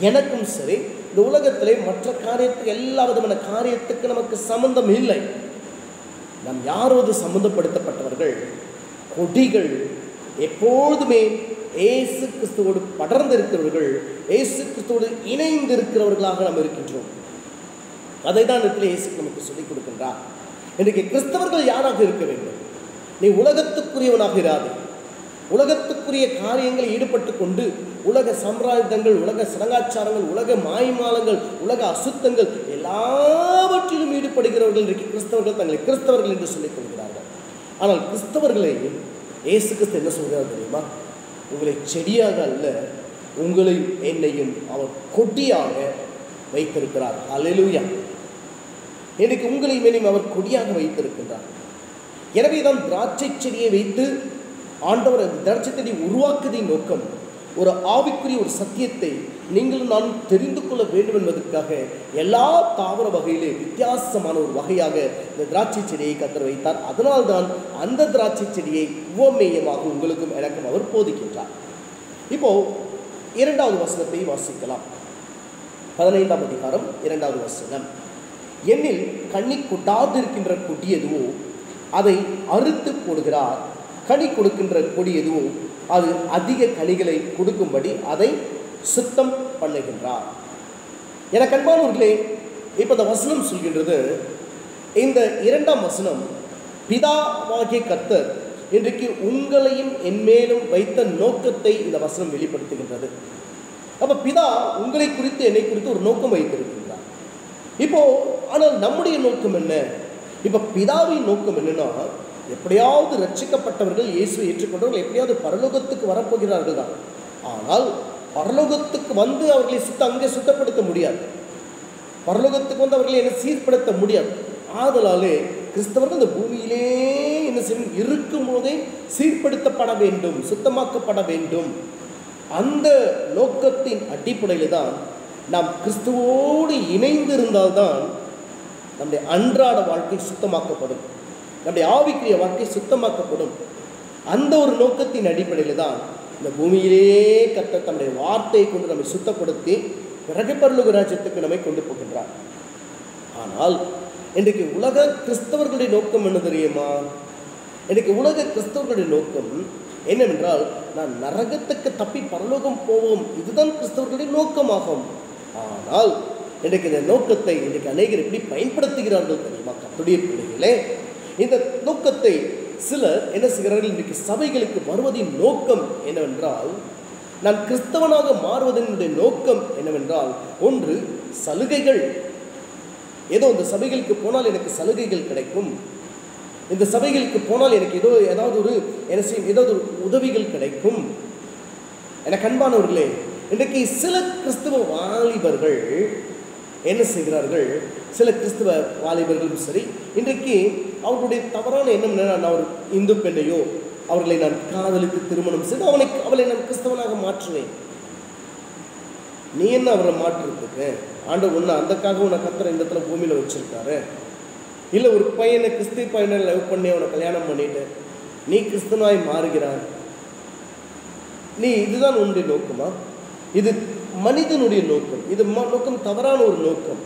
எனக்கும் சரி இந்த உலகத்திலே மற்ற காரியத்துக்கு, எல்லா விதமான காரியத்துக்கு நமக்கு சம்பந்தம் இல்லை. நாம் யாரோடு சம்பந்தப்படுத்தப்பட்டவர்கள்? கொடிகள். எப்பொழுதுமே இயேசு கிறிஸ்துவோடு படர்ந்திருக்கிறவர்கள், இயேசு கிறிஸ்துவோடு இணைந்திருக்கிறவர்களாக நாம் இருக்கின்றோம். அதை தான் இடத்துல இயேசு நமக்கு சொல்லிக் கொடுக்கின்றார். இன்றைக்கு கிறிஸ்தவர்கள் யாராக இருக்க வேண்டும்? நீ உலகத்துக்குரியவனாக இராது. உலகத்துக்குரிய காரியங்கள் ஈடுபட்டு கொண்டு உலக சம்பிரதாயங்கள், உலக சடங்காச்சாரங்கள், உலக மாய்மாலங்கள், உலக அசுத்தங்கள் எல்லாவற்றிலும் ஈடுபடுகிறவர்கள் இன்றைக்கு கிறிஸ்தவர்கள் தங்களை கிறிஸ்தவர்கள் என்று சொல்லிக் கொள்கிறார்கள். ஆனால் கிறிஸ்தவர்களை இயேசு கிறிஸ்து என்ன சொல்கிறார் தெரியுமா? உங்களை செடியாக அல்ல, உங்களையும் என்னையும் அவர் கொடியாக வைத்திருக்கிறார். அல்லேலூயா! எனக்கு உங்களையும் என்னையும் அவர் கொடியாக வைத்திருக்கின்றார். எனவே தான் திராட்சை செடியை வைத்து ஆண்டவர் அந்த திராட்சை செடியை உருவாக்குவதின் நோக்கம் ஒரு ஆவிக்குரிய ஒரு சத்தியத்தை நீங்களும் நான் தெரிந்து கொள்ள வேண்டும் என்பதற்காக எல்லா தாவர வகையிலே வித்தியாசமான ஒரு வகையாக இந்த திராட்சை செடியை கர்த்தர் வைத்தார். அதனால்தான் அந்த திராட்சை செடியை உவமேயமாக உங்களுக்கும் எனக்கும் அவர் போதிக்கின்றார். இப்போ 2வது வசனத்தை வாசிக்கலாம். 15ஆம் அதிகாரம் 2வது வசனம். என்னில் கனி கொட்டாது இருக்கின்ற கொடி எதுவோ அதை அறுத்து போடுகிறார், கனி கொடுக்கின்ற கொடி எதுவோ அது அதிக கனிகளை கொடுக்கும்படி அதை சுத்தம் பண்ணுகின்றார். என கண்பானவர்களே, இப்போ இந்த வசனம் சொல்கின்றது, இந்த 2ஆம் வசனம் பிதாவாகிய கர்த்தர் இன்றைக்கு உங்களையும் என்மேலும் வைத்த நோக்கத்தை இந்த வசனம் வெளிப்படுத்துகின்றது. அப்போ பிதா உங்களை குறித்து என்னை குறித்து ஒரு நோக்கம் வைத்திருக்கின்றார். இப்போ ஆனால் நம்முடைய நோக்கம் என்ன? இப்போ பிதாவின் நோக்கம் என்னன்னா, எப்படியாவது ரட்சிக்கப்பட்டவர்கள், இயேசுவை ஏற்றுக்கொண்டவர்கள் எப்படியாவது பரலோகத்துக்கு வரப்போகிறார்கள் தான். ஆனால் பரலோகத்துக்கு வந்து அவர்களை அங்கே சுத்தப்படுத்த முடியாது. பரலோகத்துக்கு வந்து அவர்களை என்ன சீர்படுத்த முடியாது. ஆதலாலே கிறிஸ்தவர்கள் இந்த பூமியிலே என்ன செய்யும், இருக்கும் போதே சீர்படுத்தப்பட வேண்டும், சுத்தமாக்கப்பட வேண்டும். அந்த நோக்கத்தின் அடிப்படையில் தான் நாம் கிறிஸ்துவோடு இணைந்திருந்தால்தான் நம்முடைய அன்றாட வாழ்க்கை சுத்தமாக்கப்படும், நம்முடைய ஆவிக்குரிய வாழ்க்கை சுத்தமாக்கப்படும். அந்த ஒரு நோக்கத்தின் அடிப்படையில் தான் இந்த பூமியிலே கர்த்தர் தம்முடைய வார்த்தையை கொண்டு நம்மை சுத்தப்படுத்தி பிறகு பரலோக ராஜ்யத்துக்கு நம்மை கொண்டு போகின்றார். ஆனால் இன்றைக்கு உலக கிறிஸ்தவர்களுடைய நோக்கம் என்ன தெரியுமா? இன்றைக்கு உலக கிறிஸ்தவர்களுடைய நோக்கம் என்னவென்றால், நான் நரகத்துக்கு தப்பி பரலோகம் போவோம், இதுதான் கிறிஸ்தவர்களுடைய நோக்கமாகும். ஆனால் இன்றைக்கு இந்த நோக்கத்தை இன்றைக்கு அநேகர் எப்படி பயன்படுத்துகிறார்கள் தெரியுமா? கர்த்தருடைய பிள்ளைகளே, இந்த நோக்கத்தை சிலர் என்ன செய்கிறார்கள், இன்றைக்கு சபைகளுக்கு வருவதின் நோக்கம் என்னவென்றால், நான் கிறிஸ்தவனாக மாறுவதனுடைய நோக்கம் என்னவென்றால், ஒன்று சலுகைகள். ஏதோ இந்த சபைகளுக்கு போனால் எனக்கு சலுகைகள் கிடைக்கும், இந்த சபைகளுக்கு போனால் எனக்கு ஏதாவது ஒரு உதவிகள் கிடைக்கும். எனக்கு அன்பானவர்களே, இன்றைக்கு சில கிறிஸ்தவ வாலிபர்கள் என்ன செய்கிறார்கள், சில கிறிஸ்தவ வாலிபர்களும் சரி, இன்றைக்கு அவர்களுடைய தவறான எண்ணம், நான் ஒரு இந்து பெண்ணையோ அவர்களை நான் காதலித்து திருமணம் செய்து அவளை நான் கிறிஸ்தவனாக மாற்றுவேன். நீ என்ன அவரை மாற்றுறதுக்கு? ஆண்டவர் ஒன்று அந்தக்காக உன்னை கர்த்தர் இந்த இடத்துல பூமியில் வச்சிருக்காரு. இல்லை ஒரு பையனை கிறிஸ்துவ பையனை லவ் பண்ணி அவனை கல்யாணம் பண்ணிட்டு நீ கிறிஸ்தவனாய் மாறுகிறான். நீ இதுதான் உன்னுடைய நோக்கமா? இது மனிதனுடைய நோக்கம். இது நோக்கம் தவறான ஒரு நோக்கம்,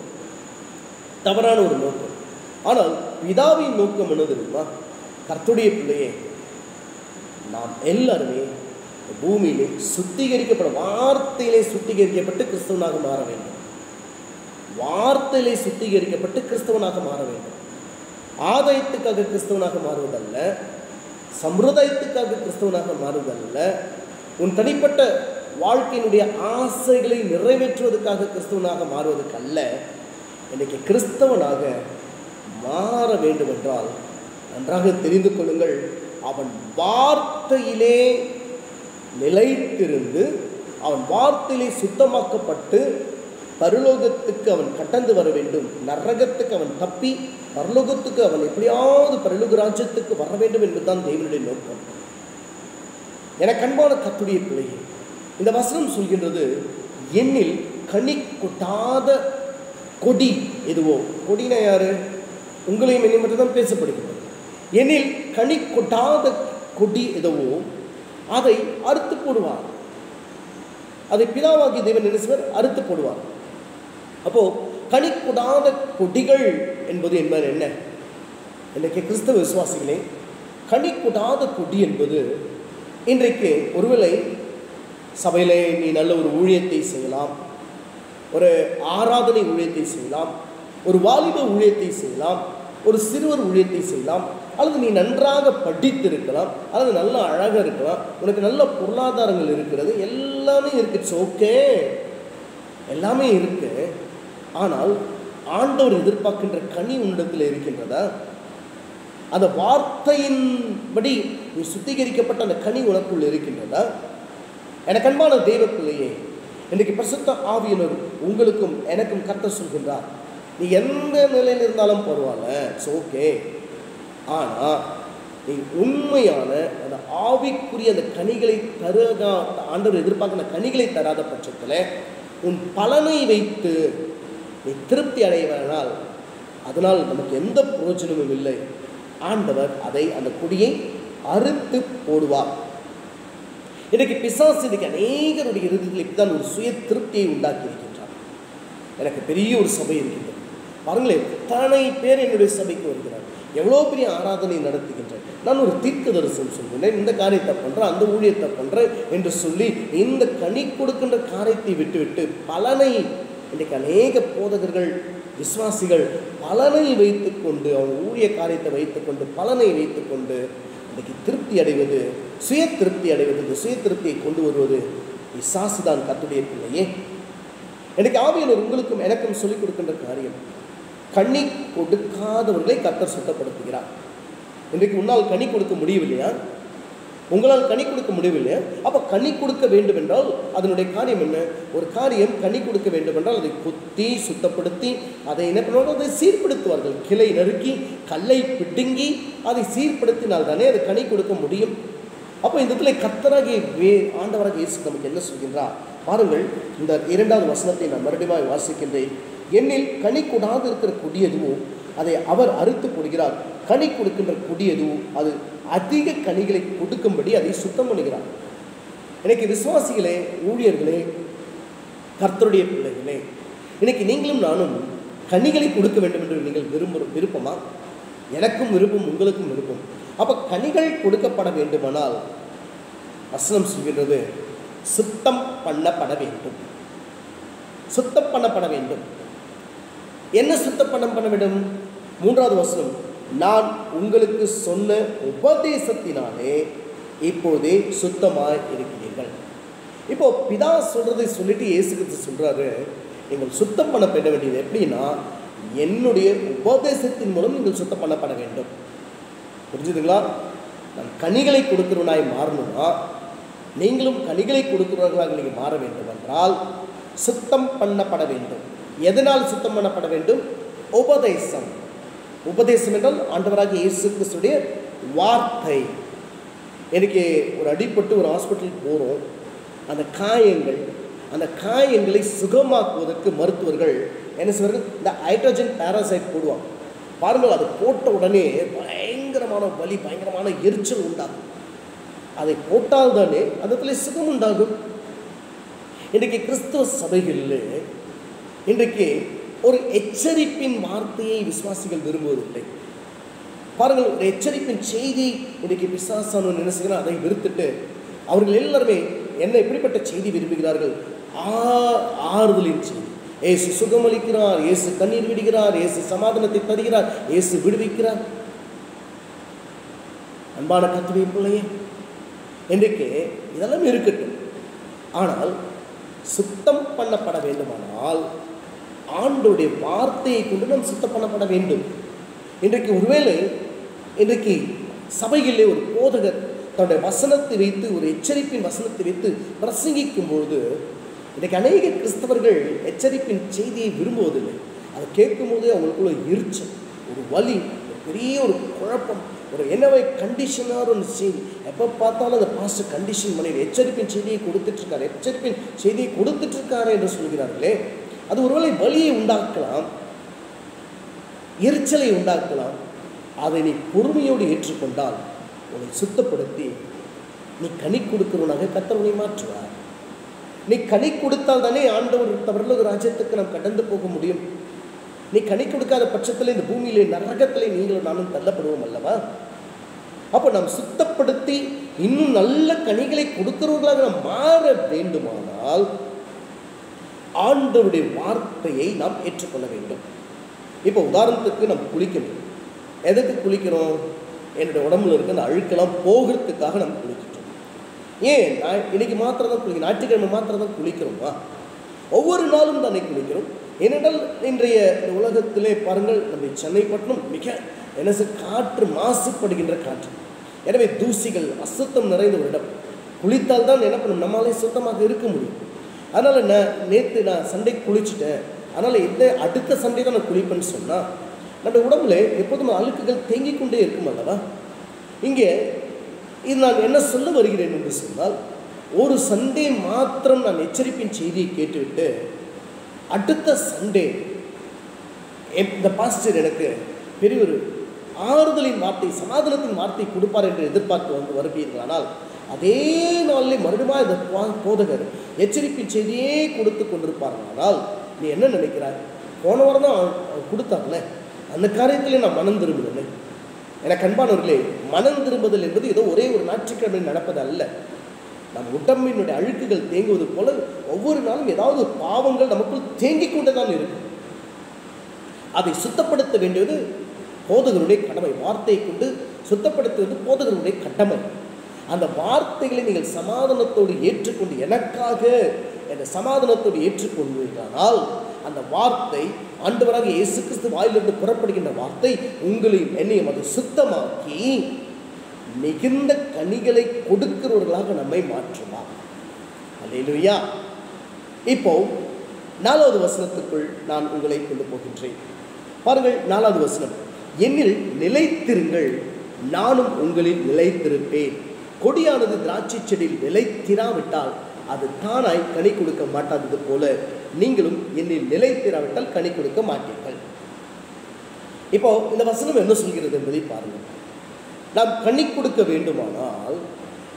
தவறான ஒரு நோக்கம். ஆனால் பிதாவின் நோக்கம் என்ன தெரியுமா? கர்த்தருடைய பிள்ளையே, நாம் எல்லாருமே பூமியிலே சுத்திகரிக்கப்பட, வார்த்தையிலே சுத்திகரிக்கப்பட்டு கிறிஸ்தவனாக மாற வேண்டும். வார்த்தையிலே சுத்திகரிக்கப்பட்டு கிறிஸ்தவனாக மாற வேண்டும். ஆதாயத்துக்காக கிறிஸ்தவனாக மாறுவதல்ல, சம்பிரதாயத்துக்காக கிறிஸ்தவனாக மாறுவதல்ல, உன் தனிப்பட்ட வாழ்க்கையினுடைய ஆசைகளை நிறைவேற்றுவதற்காக கிறிஸ்தவனாக மாறுவதற்கல்ல. இன்றைக்கு கிறிஸ்தவனாக மாற வேண்டும் என்றால் நன்றாக தெரிந்து கொள்ளுங்கள், அவன் வார்த்தையிலே நிலைத்திருந்து, அவன் வார்த்தையிலே சுத்தமாக்கப்பட்டு பரலோகத்துக்கு அவன் கடந்து வர வேண்டும். நரகத்துக்கு அவன் தப்பி பரலோகத்துக்கு அவன் எப்படியாவது பரலோக ராஜ்யத்துக்கு வர வேண்டும் என்பதுதான் தேவனுடைய நோக்கம். எனக்கு அன்பான கர்த்தருடைய பிள்ளையே, இந்த வசனம் சொல்கின்றது, என்னில் கனி கொட்டாத கொடி எதுவோ. கொடினா யாரு? உங்களையும் என்னை மட்டும் தான் பேசப்படுகிறது. என்னில் கனி கொட்டாத கொடி எதுவோ அதை அறுத்து போடுவார். அதை பிதாவாகி தேவன் என்ன அறுத்து போடுவார். அப்போ கனி கொடாத கொடிகள் என்பது என்ன? இன்றைக்கு கிறிஸ்தவ விசுவாசிகளே, கனி கொடாத கொடி என்பது, இன்றைக்கு ஒருவேளை சபையிலே நீ நல்ல ஒரு ஊழியத்தை செய்யலாம், ஒரு ஆராதனை ஊழியத்தை செய்யலாம், ஒரு வாலிப ஊழியத்தை செய்யலாம், ஒரு சிறுவர் ஊழியத்தை செய்யலாம், அல்லது நீ நன்றாக படித்திருக்கலாம், அல்லது நல்ல அழகாக இருக்கலாம், உனக்கு நல்ல பொருளாதாரங்கள் இருக்கிறது, எல்லாமே இருக்கு, ஓகே, எல்லாமே இருக்கு. ஆனால் ஆண்டவர் எதிர்பார்க்கின்ற கனி உன்னிடத்தில் இருக்கின்றதா? அந்த வார்த்தையின்படி நீ சுத்திகரிக்கப்பட்ட அந்த கனி உனக்குள் இருக்கின்றதா? எனக்கு அன்பான தேவ பிள்ளையே, இன்றைக்கு பரிசுத்த ஆவியானவர் உங்களுக்கும் எனக்கும் கர்த்தர் சொல்கின்றார், நீ எந்த நிலையில் இருந்தாலும் பரவாயில்ல, இட்ஸ் ஓகே. ஆனால் நீ உண்மையான அந்த ஆவிக்குரிய அந்த கனிகளை தருகா, ஆண்டவர் எதிர்பார்க்கிற கனிகளை தராத பட்சத்தில் உன் பலனை வைத்து நீ திருப்தி அடைவதனால் அதனால் நமக்கு எந்த பிரயோஜனமும் இல்லை. ஆண்டவர் அந்த கொடியை அறுத்து போடுவார். இன்றைக்கு பிசாசு இன்றைக்கு அநேகருடைய இறுதியில் தான் ஒரு சுய திருப்தியை உண்டாக்கி இருக்கின்றார். எனக்கு பெரிய ஒரு சபை இருக்கின்றது, பாருங்களேன், எத்தனை பேர் என்னுடைய சபைக்கு வருகிறார், எவ்வளோ பெரிய ஆராதனை நடத்துகின்றேன், நான் ஒரு தீர்க்க தரிசனம் சொல்கிறேன், இந்த காரியத்தை பண்ணுறேன், அந்த ஊழியத்தை பண்ணுறேன் என்று சொல்லி இந்த கனி கொடுக்கின்ற காரியத்தை விட்டுவிட்டு பலனை, இன்றைக்கு அநேக போதகர்கள் விசுவாசிகள் பலனை வைத்துக்கொண்டு, அவங்க ஊழிய காரியத்தை வைத்துக்கொண்டு பலனை வைத்துக்கொண்டு இன்றைக்கு திருப்தி அடைவது, சுய திருப்தி அடைவது, இந்த சுய திருப்தியை கொண்டு வருவது பிசாசுதான். கர்த்தருடைய பிள்ளையே, எனக்கு ஆவியானவர் உங்களுக்கும் எனக்கும் சொல்லிக் கொடுக்கின்ற காரியம், கனி கொடுக்காதவர்களை கர்த்தர் சுத்தப்படுத்துகிறார். இன்றைக்கு உன்னால் கனி கொடுக்க முடியவில்லையா? உங்களால் கனி கொடுக்க முடியவில்லையா? அப்போ கனி கொடுக்க வேண்டும் என்றால் அதனுடைய காரியம் என்ன? ஒரு காரியம் கனி கொடுக்க வேண்டும் என்றால் அதை குத்தி சுத்தப்படுத்தி அதை என்ன பண்ணுவாங்க? அதை சீர்படுத்துவார்கள். கிளை நறுக்கி கல்லை பிடுங்கி அதை சீர்படுத்தினால் தானே அது கனி கொடுக்க முடியும். அப்போ இந்த இடத்துல கர்த்தராகிய ஆண்டவராகிய இயேசு நமக்கு என்ன சொல்கின்றார் பாருங்கள். இந்த 2வது வசனத்தை நான் மறுபடியும் வாசிக்கின்றேன். என்னில் கனி கொடாது இருக்கிற கொடி எதுவும் அதை அவர் அறுத்து போடுகிறார். கனி கொடுக்கின்ற கொடி எதுவும் அது அதிக கனிகளை கொடுக்கும்படி அதை சுத்தம் பண்ணுகிறார். இன்னைக்கு விசுவாசிகளே, ஊழியர்களே, கர்த்தருடைய பிள்ளைகளே, இன்னைக்கு நீங்களும் நானும் கனிகளை கொடுக்க வேண்டும் என்று நீங்கள் விருப்பமா? எனக்கும் விருப்பம், உங்களுக்கும் விருப்பம். அப்போ கனிகள் கொடுக்கப்பட வேண்டுமானால் வசனம் சொல்கின்றது சுத்தம் பண்ணப்பட வேண்டும். சுத்தம் பண்ணப்பட வேண்டும். என்ன சுத்தம் பண்ண வேண்டும்? 3வது வசனம், நான் உங்களுக்கு சொன்ன உபதேசத்தினாலே இப்போதே சுத்தமாய் இருக்கிறீர்கள். இப்போ பிதா சொல்றதை சொல்லிட்டு இயேசு கிறிஸ்து சொல்றாரு, நீங்கள் சுத்தம் பண்ணப்பட வேண்டியது எப்படின்னா என்னுடைய உபதேசத்தின் மூலம் நீங்கள் சுத்தம் பண்ணப்பட வேண்டும். புரிஞ்சுதுங்களா? நான் கனிகளை கொடுக்கிறவனாய் மாறணும்னா நீங்களும் கனிகளை கொடுக்கிறவர்களாக நீங்கள் மாற வேண்டும் என்றால் சுத்தம் பண்ணப்பட வேண்டும். எதனால் சுத்தம் பண்ணப்பட வேண்டும்? உபதேசம். உபதேசம் என்றால் ஆண்டவராகிய இயேசு கிறிஸ்துடைய வார்த்தை. எனக்கு ஒரு அடிபட்டு ஒரு ஹாஸ்பிட்டலுக்கு போகிறோம். அந்த காயங்களை சுகமாக்குவதற்கு மருத்துவர்கள் என்ன செய்வார்கள்? இந்த ஹைட்ரஜன் பேராசைட் போடுவாங்க. பாருங்கள், அது போட்ட உடனே பயங்கரமான வலி, பயங்கரமான எரிச்சல் உண்டாகும். அதை போட்டால் தானே அந்த இடத்துல சுகம் உண்டாகும். இன்றைக்கு கிறிஸ்துவ சபைகளில் இன்றைக்கு ஒரு எச்சரிப்பின் வார்த்தையை விசுவாசிகள் விரும்புவதில்லை. பாருங்கள், ஒரு எச்சரிப்பின் செய்தி இன்றைக்கு பிசாசானவன் என்ன செய்கிறான்? அதை வெறுத்துட்டு அவர்கள் எல்லாருமே என்ன எப்படிப்பட்ட செய்தி விரும்புகிறார்கள்? ஆறுதலின் செய்தி. இயேசு சுகமளிக்கிறார், இயேசு கண்ணீர் விடுகிறார், இயேசு சமாதானத்தை தருகிறார், இயேசு விடுவிக்கிறார். அன்பான கர்த்தருடைய பிள்ளையே, இன்றைக்கு இதெல்லாம் இருக்கட்டும். ஆனால் சுத்தம் பண்ணப்பட வேண்டுமானால் ஆண்டவருடைய வார்த்தையை கொண்டு நாம் சுத்தம் பண்ணப்பட வேண்டும். இன்றைக்கு ஒருவேளை இன்றைக்கு சபைகளிலே ஒரு போதகர் தன்னுடைய வசனத்தை வைத்து, ஒரு எச்சரிப்பின் வசனத்தை வைத்து பிரசங்கிக்கும் பொழுது இன்றைக்கு அநேக கிறிஸ்தவர்கள் எச்சரிப்பின் செய்தியை விரும்புவதில்லை. அதை கேட்கும் போதே அவங்களுக்குள்ள எரிச்சல், ஒரு வலி, ஒரு பெரிய ஒரு குழப்பம், ஒரு என்னவை கண்டிஷனாக ஒன்று செய்தி. எப்போ பார்த்தாலும் அந்த பாஸ்டர் கண்டிஷன் பண்ணி எச்சரிப்பின் செய்தியை கொடுத்துட்ருக்காரு, எச்சரிப்பின் செய்தியை கொடுத்துட்ருக்காரு என்று சொல்கிறார்களே, அது ஒருவேளை வலியை உண்டாக்கலாம், எரிச்சலை உண்டாக்கலாம். அதை நீ பொறுமையோடு ஏற்றுக்கொண்டால் உன்னை சுத்தப்படுத்தி நீ கனி கொடுக்கிறவனாக கர்த்தர் உன்னை மாற்றுவார். நீ கனி கொடுத்தால் தானே ஆண்டவர் பரலோக ராஜ்யத்துக்கு நாம் கடந்து போக முடியும். நீ கனி கொடுக்காத பட்சத்தில் இந்த பூமியிலே நரகத்திலே நீங்களும் நானும் தள்ளப்படுவோம் அல்லவா? அப்போ நாம் சுத்தப்படுத்தி இன்னும் நல்ல கனிகளை கொடுக்கிறவர்களாக நாம் மாற வேண்டுமானால் ஆண்டவருடைய வார்த்தையை நாம் ஏற்றுக்கொள்ள வேண்டும். இப்போ உதாரணத்துக்கு நம்ம குளிக்கணும். எதுக்கு குளிக்கிறோம்? என்னுடைய உடம்புல இருக்க அந்த அழுக்கெல்லாம் போகிறதுக்காக நம்ம குளிக்கிட்டோம். ஏன் இன்னைக்கு மாத்திரம் தான் குளிக்கிறோம்? ஞாயிற்றுக்கிழமை மாத்திரம் தான் குளிக்கிறோமா? ஒவ்வொரு நாளும் தானே குளிக்கிறோம். ஏனென்றால் இன்றைய உலகத்திலே பாருங்கள், நம்ம சென்னை பட்டணம் மிக காற்று மாசுபடுகின்ற காற்று. எனவே தூசிகள், அசுத்தம் நிறைந்த ஒரு இடம். குளித்தால் தான் என்ன பண்ணும்? நம்மளாலே சுத்தமாக இருக்க முடியும். அதனால் நேற்று நான் சண்டே குளிச்சுட்டேன், அதனால் அடுத்த சண்டே தான் நான் குளிப்பேன்னு சொன்னால் நம்ம உடம்புல எப்போதும் அழுக்குகள் தேங்கிக் கொண்டே இருக்கும் அல்லவா? இங்கே இது நான் என்ன சொல்ல வருகிறேன் என்று சொன்னால், ஒரு சண்டே மாத்திரம் நான் எச்சரிப்பின் செய்தியை கேட்டுவிட்டு அடுத்த சண்டே இந்த பாஸ்டர் எனக்கு பெரிய ஒரு ஆறுதலின் வார்த்தை, சமாதானத்தின் வார்த்தை கொடுப்பார் என்று எதிர்பார்த்து வருவீர்களானால் அதே நாளிலே மறுபடியும் இந்த போதகர் எச்சரிப்பின் செய்தியே கொடுத்து கொண்டிருப்பார்களானால் நீ என்ன நினைக்கிறாய்? போன வாரம் தான் கொடுத்தாங்களே, அந்த காரியத்திலே நான் மனம் திரும்புதல்லை. எனக்கு அன்பானவர்களே, மனம் திரும்புதல் என்பது ஏதோ ஒரே ஒரு ஞாயிற்றுக்கிழமை நடப்பது அல்ல. நம் உடம்பினுடைய அழுக்குகள் தேங்குவது போல ஒவ்வொரு நாளும் ஏதாவது பாவங்கள் நமக்குள் தேங்கிக் கொண்டே தான் இருக்கும். அதை சுத்தப்படுத்த வேண்டியது போதகருடைய கடமை. வார்த்தையை கொண்டு சுத்தப்படுத்துவது போதகருடைய கடமை. அந்த வார்த்தைகளை நீங்கள் சமாதானத்தோடு ஏற்றுக்கொண்டு எனக்காக என்ற சமாதானத்தோடு ஏற்றுக்கொள்வீர்களானால் அந்த வார்த்தை ஆண்டவராக இயேசு கிறிஸ்து வாயிலிருந்து புறப்படுகின்ற வார்த்தை உங்களையும் என்னையும் அது சுத்தமாக்கி மிகுந்த கனிகளை கொடுக்கிறவர்களாக நம்மை மாற்றுவார். அல்லேலூயா. இப்போ 4வது வசனத்துக்குள் நான் உங்களை கொண்டு போகின்றேன். பாருங்கள், 4வது வசனம், என்னில் நிலைத்திருங்கள், நானும் உங்களில் நிலைத்திருப்பேன். கொடியானது திராட்சை செடியில் நிலைத்திராவிட்டால் அது தானாய் கனி கொடுக்க மாட்டாதது போல நீங்களும் என்னில் நிலைத்திராவிட்டால் கனி கொடுக்க மாட்டீர்கள். இப்போ இந்த வசனம் என்ன சொல்கிறது என்பதை பாருங்கள். நாம் கனி கொடுக்க வேண்டுமானால்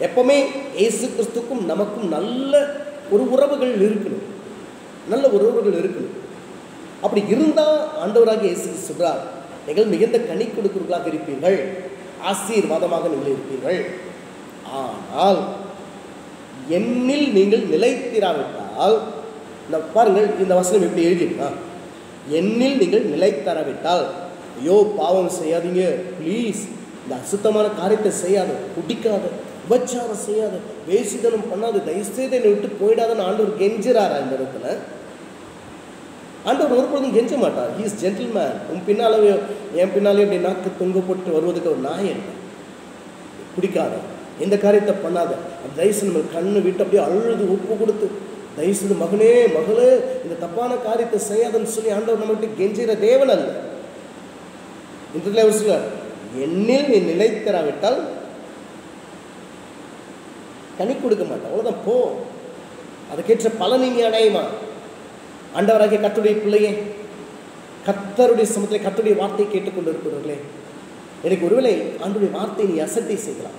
எப்பவுமே இயேசு கிறிஸ்துக்கும் நமக்கும் நல்ல ஒரு உறவுகள் இருக்கணும், நல்ல உறவுகள் இருக்கணும். அப்படி இருந்தால் ஆண்டவராக இயேசு சொல்றார், நீங்கள் மிகுந்த கனி கொடுக்கிறவர்களாக இருப்பீர்கள், ஆசீர்வாதமாக நீங்கள் இருப்பீர்கள். ஆனால் என்னில் நீங்கள் நிலைத்திராவிட்டால், பாருங்கள் இந்த வசனம் எப்படி எழுதியிருக்கா, என்னில் நீங்கள் நிலைத்தராவிட்டால், ஐயோ பாவம் செய்யாதீங்க ப்ளீஸ், இந்த அசுத்தமான காரியத்தை செய்யாத, குடிக்காத, உபச்சாரம் செய்யாத, வேசிதனம் பண்ணாத, தயவுசெய்து என்னை விட்டு போயிடாதன்னு ஆண்டவர் கெஞ்சுறாரா? இந்த இடத்துல ஆண்டவர் ஒருபொழுதும் கெஞ்ச மாட்டார். He is gentleman. உன் பின்னாலே என் பின்னாலே அப்படி நாக்கு தொங்க போட்டு வருவதுக்கு ஒரு நாயன். குடிக்காத, எந்த காரியத்தை பண்ணாத, தயவுசெய்து நம்ம கண்ணு விட்டு அப்படியே அழுது ஒப்பு கொடுத்து, தயவுசெய்து மகனே மகளே இந்த தப்பான காரியத்தை செய்யாதுன்னு சொல்லி ஆண்டவர் நம்மகிட்ட கெஞ்சுகிற தேவன் அல்ல. இந்த அவர் சொல்றார், என்னில் நீ நிலைத்தராவிட்டால் கனி கொடுக்க மாட்டேன், அவ்வளோதான் போ, அதுக்கேற்ற பலன் நீங்க அடையுமா? ஆண்டவராகிய கர்த்தருடைய பிள்ளையே, கர்த்தருடைய சமூகத்திலே கர்த்தருடைய வார்த்தையை கேட்டுக்கொண்டு இருக்கிறவர்களே, எனக்கு ஒருவேளை ஆண்டவருடைய வார்த்தை நீ அசட்டை செய்யலாம்,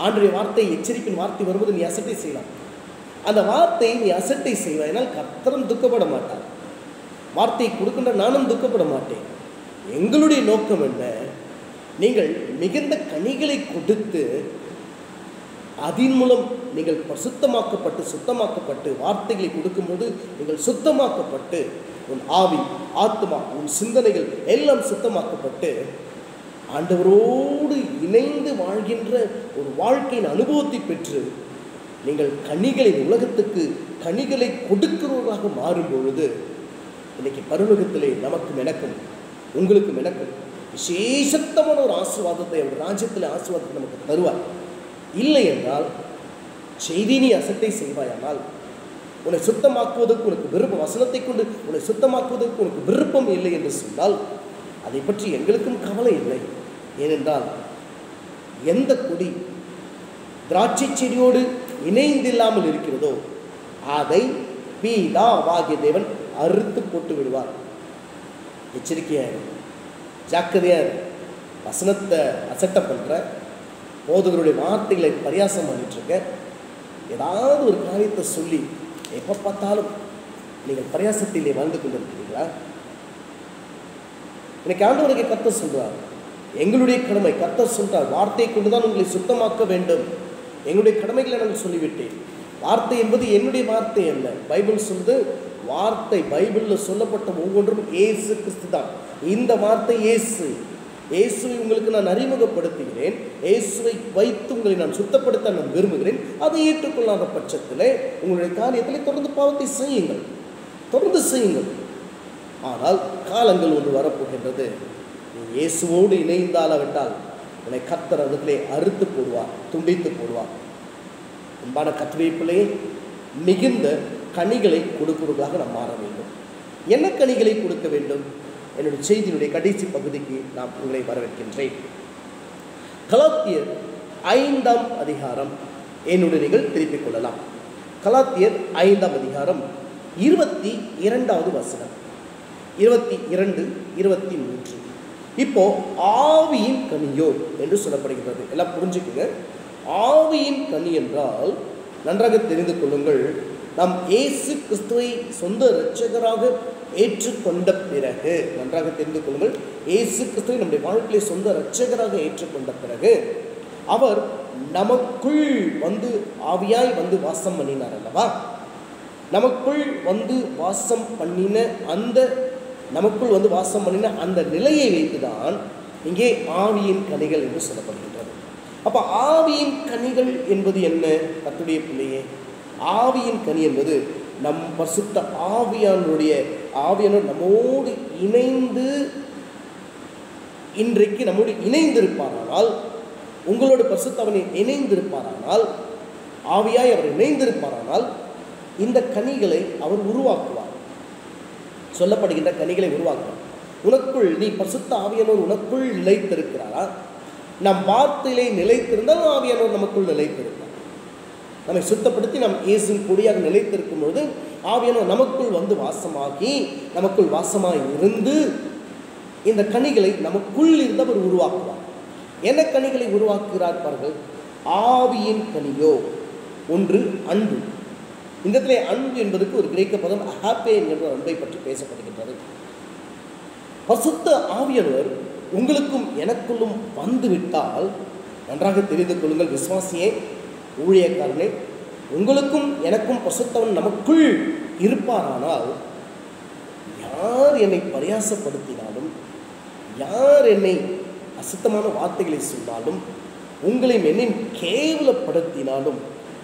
ஆண்டவருடைய வார்த்தை எச்சரிப்பின் வார்த்தை வரும்போது நீ அசட்டை செய்யலாம். அந்த வார்த்தையை நீ அசட்டை செய்வாய், என்னால் கர்த்தரும் துக்கப்பட மாட்டார், வார்த்தையை கொடுக்கின்ற நானும் துக்கப்பட மாட்டேன். எங்களுடைய நோக்கம் என்ன? நீங்கள் மிகுந்த கனிகளை கொடுத்து அதன் மூலம் நீங்கள் சுத்தமாக்கப்பட்டு வார்த்தைகளை கொடுக்கும்போது நீங்கள் சுத்தமாக்கப்பட்டு உன் ஆவி, ஆத்மா, உன் சிந்தனைகள் எல்லாம் சுத்தமாக்கப்பட்டு ஆண்டவரோடு இணைந்து வாழ்கின்ற ஒரு வாழ்க்கையின் அனுபவத்தை பெற்று நீங்கள் கனிகளை, உலகத்துக்கு கனிகளை கொடுக்கிறவர்களாக மாறும் பொழுது இன்னைக்கு பரலோகத்திலே நமக்கும் எனக்கும் உங்களுக்கும் எனக்கும் விசேஷத்தமான ஒரு ஆசீர்வாதத்தை, ஒரு ராஜ்யத்தில் ஆசீர்வாதத்தை நமக்கு தருவார். இல்லை என்றால் செய்தி நீ அசட்டை செய்வாயானால், உன்னை சுத்தமாக்குவதற்கு உனக்கு விருப்பம், வசனத்தை கொண்டு உன்னை சுத்தமாக்குவதற்கு உனக்கு விருப்பம் இல்லை என்று சொன்னால் அதை பற்றி எங்களுக்கும் கவலை இல்லை. ஏனென்றால் எந்த கொடி திராட்சை செடியோடு இணைந்தில்லாமல் இருக்கிறதோ அதை பிதாவாகிய தேவன் அறுத்து போட்டு விடுவார். எச்சரிக்கையாக, ஜாக்கிரதையாக, வசனத்தை அசட்டை பண்ணுற, போதகருடைய வார்த்தைகளை பரியாசம் பண்ணிட்டு இருக்க, ஏதாவது ஒரு காரியத்தை சொல்லி எப்போ பார்த்தாலும் நீங்கள் பரியாசத்திலே வாழ்ந்து கொண்டிருக்கிறீங்களா? இன்னைக்கு ஆண்டவருக்கு கர்த்தர் சொல்றார், எங்களுடைய கடமை, கர்த்தர் சொல்றார், வார்த்தையை கொண்டுதான் உங்களை சுத்தமாக்க வேண்டும். எங்களுடைய கடமைகளை நான் சொல்லிவிட்டேன். வார்த்தை என்பது என்னுடைய வார்த்தை அல்ல, பைபிள் சொல்லுது. வார்த்தை பைபிளில் சொல்லப்பட்ட ஒவ்வொன்றும் இயேசு கிறிஸ்து தான். இந்த வார்த்தை இயேசுவை உங்களுக்கு நான் அறிமுகப்படுத்துகிறேன், இயேசுவை வைத்து உங்களை நான் சுத்தப்படுத்த நான் விரும்புகிறேன். அதை ஏற்றுக்கொள்ளாத பட்சத்தில் உங்களுடைய காரியத்தில் தொடர்ந்து பாவத்தை செய்யுங்கள், தொடர்ந்து செய்யுங்கள். ஆனால் காலங்கள் ஒன்று வரப்போகின்றது, நீ இயேசுவோடு இணைந்தாலாவிட்டால் உன்னை கர்த்தர் அதிலே அறுத்து போடுவார், துண்டித்து போடுவார். அன்பான கர்த்தருடைய பிள்ளையே, மிகுந்த கனிகளை கொடுப்பவர்களாக நாம் மாற வேண்டும். என்ன கனிகளை கொடுக்க வேண்டும்? என்னுடைய செய்தியினுடைய கடைசி பகுதிக்கு நான் உங்களை வரவேற்கின்றேன். கலாத்தியர் 5ஆம் அதிகாரம் என்னுடைய நீங்கள் திருப்பிக் கொள்ளலாம். கலாத்தியர் 5ஆம் அதிகாரம் 22வது வசனம், 22, 23. இப்போ ஆவியின் கனியோ என்று சொல்லப்படுகிறது. எல்லாம் புரிஞ்சுக்குங்க. ஆவியின் கனி என்றால் நன்றாக தெரிந்து கொள்ளுங்கள், நாம் இயேசு கிறிஸ்துவை சொந்த இரட்சகராக ஏற்றுக்கொண்ட பிறகு, நன்றாக தெரிந்து கொள்ளுங்கள், இயேசு கிறிஸ்துவை நம்முடைய வாழ்க்கையை சொந்த இரட்சகராக ஏற்றுக்கொண்ட பிறகு அவர் நமக்குள் வந்து ஆவியாய் வந்து வாசம் பண்ணினார் அல்லவா? நமக்குள் வந்து வாசம் பண்ணின அந்த நிலையை வைத்துதான் இங்கே ஆவியின் கனிகள் என்று சொல்லப்படுகின்றது. அப்போ ஆவியின் கனிகள் என்பது என்ன? கர்த்தருடைய பிள்ளையே, ஆவியின் கனி என்பது நம் பரிசுத்த ஆவியானுடைய ஆவியானவர் நம்மோடு இணைந்து இன்றைக்கு நம்மோடு இணைந்திருப்பாரானால், உங்களோட பரிசுத்த ஆவியை இணைந்திருப்பாரானால், ஆவியாய் அவர் இணைந்திருப்பாரானால் இந்த கனிகளை அவர் உருவாக்குவார். சொல்லப்படுகின்ற கனிகளை உருவாக்குவார். உனக்குள் நீ பரிசுத்த ஆவியானவர் உனக்குள் நிலைத்திருக்கிறாரா? நம் வார்த்தையிலே நிலைத்திருந்தால் ஆவியானவர் நமக்குள் நிலைத்திருப்பார். நம்மை சுத்தப்படுத்தி நாம் இயேசுவின் கொடியாக நிலைத்திருக்கும் பொழுது ஆவியானவர் நமக்குள் வந்து வாசமாகி, நமக்குள் வாசமாய் இருந்து இந்த கனிகளை நமக்குள் இருந்து அவர் உருவாக்குவார். என்ன கனிகளை உருவாக்குகிறார் பாருங்கள். ஆவியின் கனியோ ஒன்று அன்பு. இந்த இடத்துல அன்பு என்பதற்கு ஒரு கிரேக்க பதம் அகாப்பே என்கின்ற அன்பை பற்றி பேசப்படுகின்றது. பரிசுத்த ஆவியானவர் உங்களுக்கும் எனக்குள்ளும் வந்துவிட்டால், நன்றாக தெரிந்து கொள்ளுங்கள் விசுவாசியே, ஊழியக்காரனே, உங்களுக்கும் எனக்கும் பரிசுத்தவன் நமக்குள் இருப்பாரானால், யார் என்னை பரியாசப்படுத்தினாலும், யார் என்னை அசுத்தமான வார்த்தைகளை சொன்னாலும், உங்களையும் என்னையும் கேவலப்படுத்தினாலும்,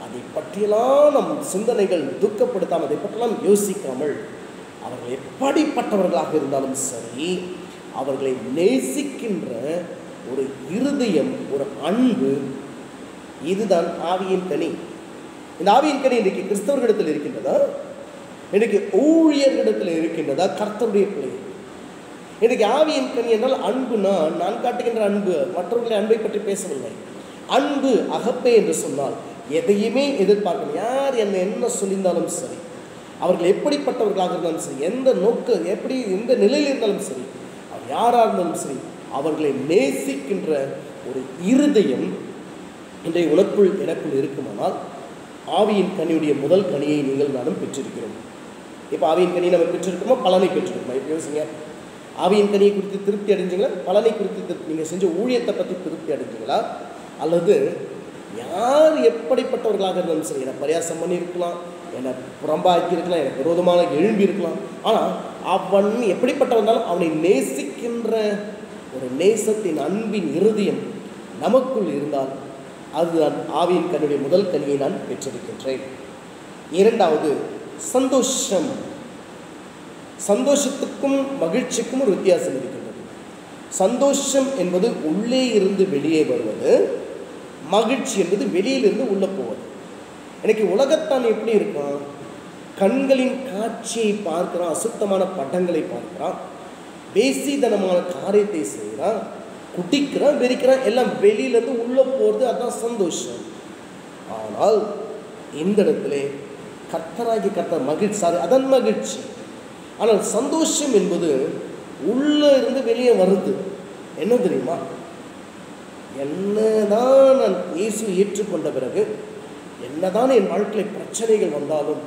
அதை பற்றியெல்லாம் நம் சிந்தனைகள் துக்கப்படுத்தாமல், அதை பற்றியெல்லாம் யோசிக்காமல், அவர்கள் எப்படிப்பட்டவர்களாக இருந்தாலும் சரி, அவர்களை நேசிக்கின்ற ஒரு இருதயம், ஒரு அன்பு, இதுதான் ஆவியின் கனி. இந்த ஆவியின் கனி இன்றைக்கு கிறிஸ்தவர்களிடத்தில் இருக்கின்றதா? இன்றைக்கு ஊழியர்களிடத்தில் இருக்கின்றதா? கர்த்தருடைய பிள்ளை. இன்றைக்கு ஆவியின் கனி என்றால் அன்புனா, நான் காட்டுகின்ற அன்பு, மற்றவர்களை அன்பை பற்றி பேசவில்லை. அன்பு அகப்பே என்று சொன்னால் எதையுமே எதிர்பார்க்கணும். யார் என்னை என்ன சொல்லியிருந்தாலும் சரி, அவர்கள் எப்படிப்பட்டவர்களாக இருந்தாலும் சரி, எந்த நோக்கு எப்படி எந்த நிலையில் இருந்தாலும் சரி, அவர் யாராக இருந்தாலும் சரி, அவர்களை நேசிக்கின்ற ஒரு இருதயம் இன்றைய உனக்குள் எனக்குள் இருக்குமானால், ஆவியின் கனியுடைய முதல் கனியை நீங்கள் நானும் பெற்றிருக்கிறோம். இப்போ ஆவியின் கனியை நம்ம பெற்றிருக்கோமோ, பலனை பெற்றிருக்கோமா? இப்போ யோசிங்க. ஆவியின் கனியை குறித்து திருப்தி அடைஞ்சிங்களா? பலனை குறித்து நீங்கள் செஞ்ச ஊழியத்தை பற்றி திருப்தி அடைஞ்சிங்களா? அல்லது யார் எப்படிப்பட்டவர்களாக இருந்தாலும் சரி, என்னை பரியாசம் பண்ணியிருக்கலாம், என்னை புறம்பாக்கி இருக்கலாம், எனக்கு விரோதமாக எழும்பி இருக்கலாம், ஆனால் அவன் எப்படிப்பட்டவனாலும் அவனை நேசிக்கின்ற ஒரு நேசத்தின் அன்பின் இருதயம் நமக்குள் இருந்தால், அதுதான் ஆவியின் கனியுடைய முதல் கனியை நான் பெற்றிருக்கின்றேன். இரண்டாவது, சந்தோஷம். சந்தோஷத்துக்கும் மகிழ்ச்சிக்கும் ஒரு வித்தியாசம் இருக்கின்றது. சந்தோஷம் என்பது உள்ளே இருந்து வெளியே வருவது, மகிழ்ச்சி என்பது வெளியிலிருந்து உள்ளே போவது. எனக்கு உலகத்தான் எப்படி இருக்கான்? கண்களின் காட்சியை பார்க்கிறான், அசுத்தமான படங்களை பார்க்கிறான், பேசிதனமான காரியத்தை செய்கிறான், குடிக்கிறான், வெறிக்கிறான், எல்லாம் வெளியிலிருந்து உள்ளே போகிறது. அதுதான் சந்தோஷம். ஆனால் இந்த இடத்துல கர்த்தராகி கர்த்தர் மகிழ்ச்சி, அதன் மகிழ்ச்சி. ஆனால் சந்தோஷம் என்பது உள்ளே இருந்து வெளியே வருது. என்ன தெரியுமா? என்னதான் நான் இயேசு ஏற்றுக்கொண்ட பிறகு, என்னதான் என் வாழ்க்கையில் பிரச்சனைகள் வந்தாலும்,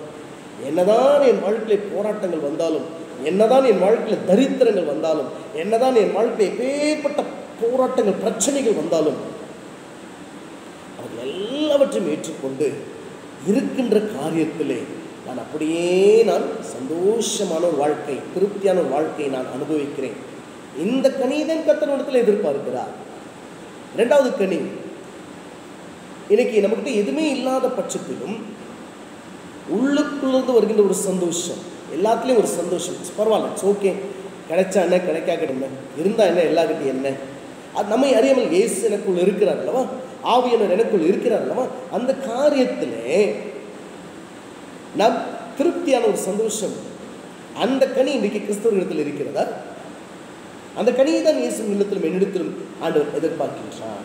என்னதான் என் வாழ்க்கையில் போராட்டங்கள் வந்தாலும், என்னதான் என் வாழ்க்கையில் தரித்திரங்கள் வந்தாலும், என்னதான் என் வாழ்க்கையில் எப்பேற்பட்ட போராட்டங்கள் பிரச்சனைகள் வந்தாலும், அது எல்லாவற்றையும் ஏற்றுக்கொண்டு இருக்கின்ற காரியத்திலே நான் அப்படியே நான் சந்தோஷமான ஒரு வாழ்க்கை, திருப்தியான ஒரு வாழ்க்கையை நான் அனுபவிக்கிறேன். இந்த கனிதான் கர்த்தரிடத்தில் எதிர்பார்க்கிறார். இரண்டாவது கனி, இன்னைக்கு நம்மகிட்ட எதுவுமே இல்லாத பட்சத்திலும் உள்ளுக்குள்ளேருந்து வருகின்ற ஒரு சந்தோஷம், எல்லாத்துலேயும் ஒரு சந்தோஷம். பரவாயில்ல, இட்ஸ் ஓகே, கிடைச்சா என்ன, கிடைக்காக்க என்ன, இருந்தால் என்ன, எல்லாக்கிட்டையும் என்ன, அது நம்மை அறியாமல் இயேசு எனக்குள் இருக்கிறார் அல்லவா, ஆவியானவர் எனக்குள் இருக்கிறார் அல்லவா, அந்த காரியத்திலே நம் திருப்தியான ஒரு சந்தோஷம். அந்த கனி இன்றைக்கு கிறிஸ்தவர்களிடத்தில் இருக்கிறதா? அந்த கனியை தான் இயேசு இல்லத்திலும் என்னிடத்திலும் ஆண்டவர் எதிர்பார்க்கின்றார்.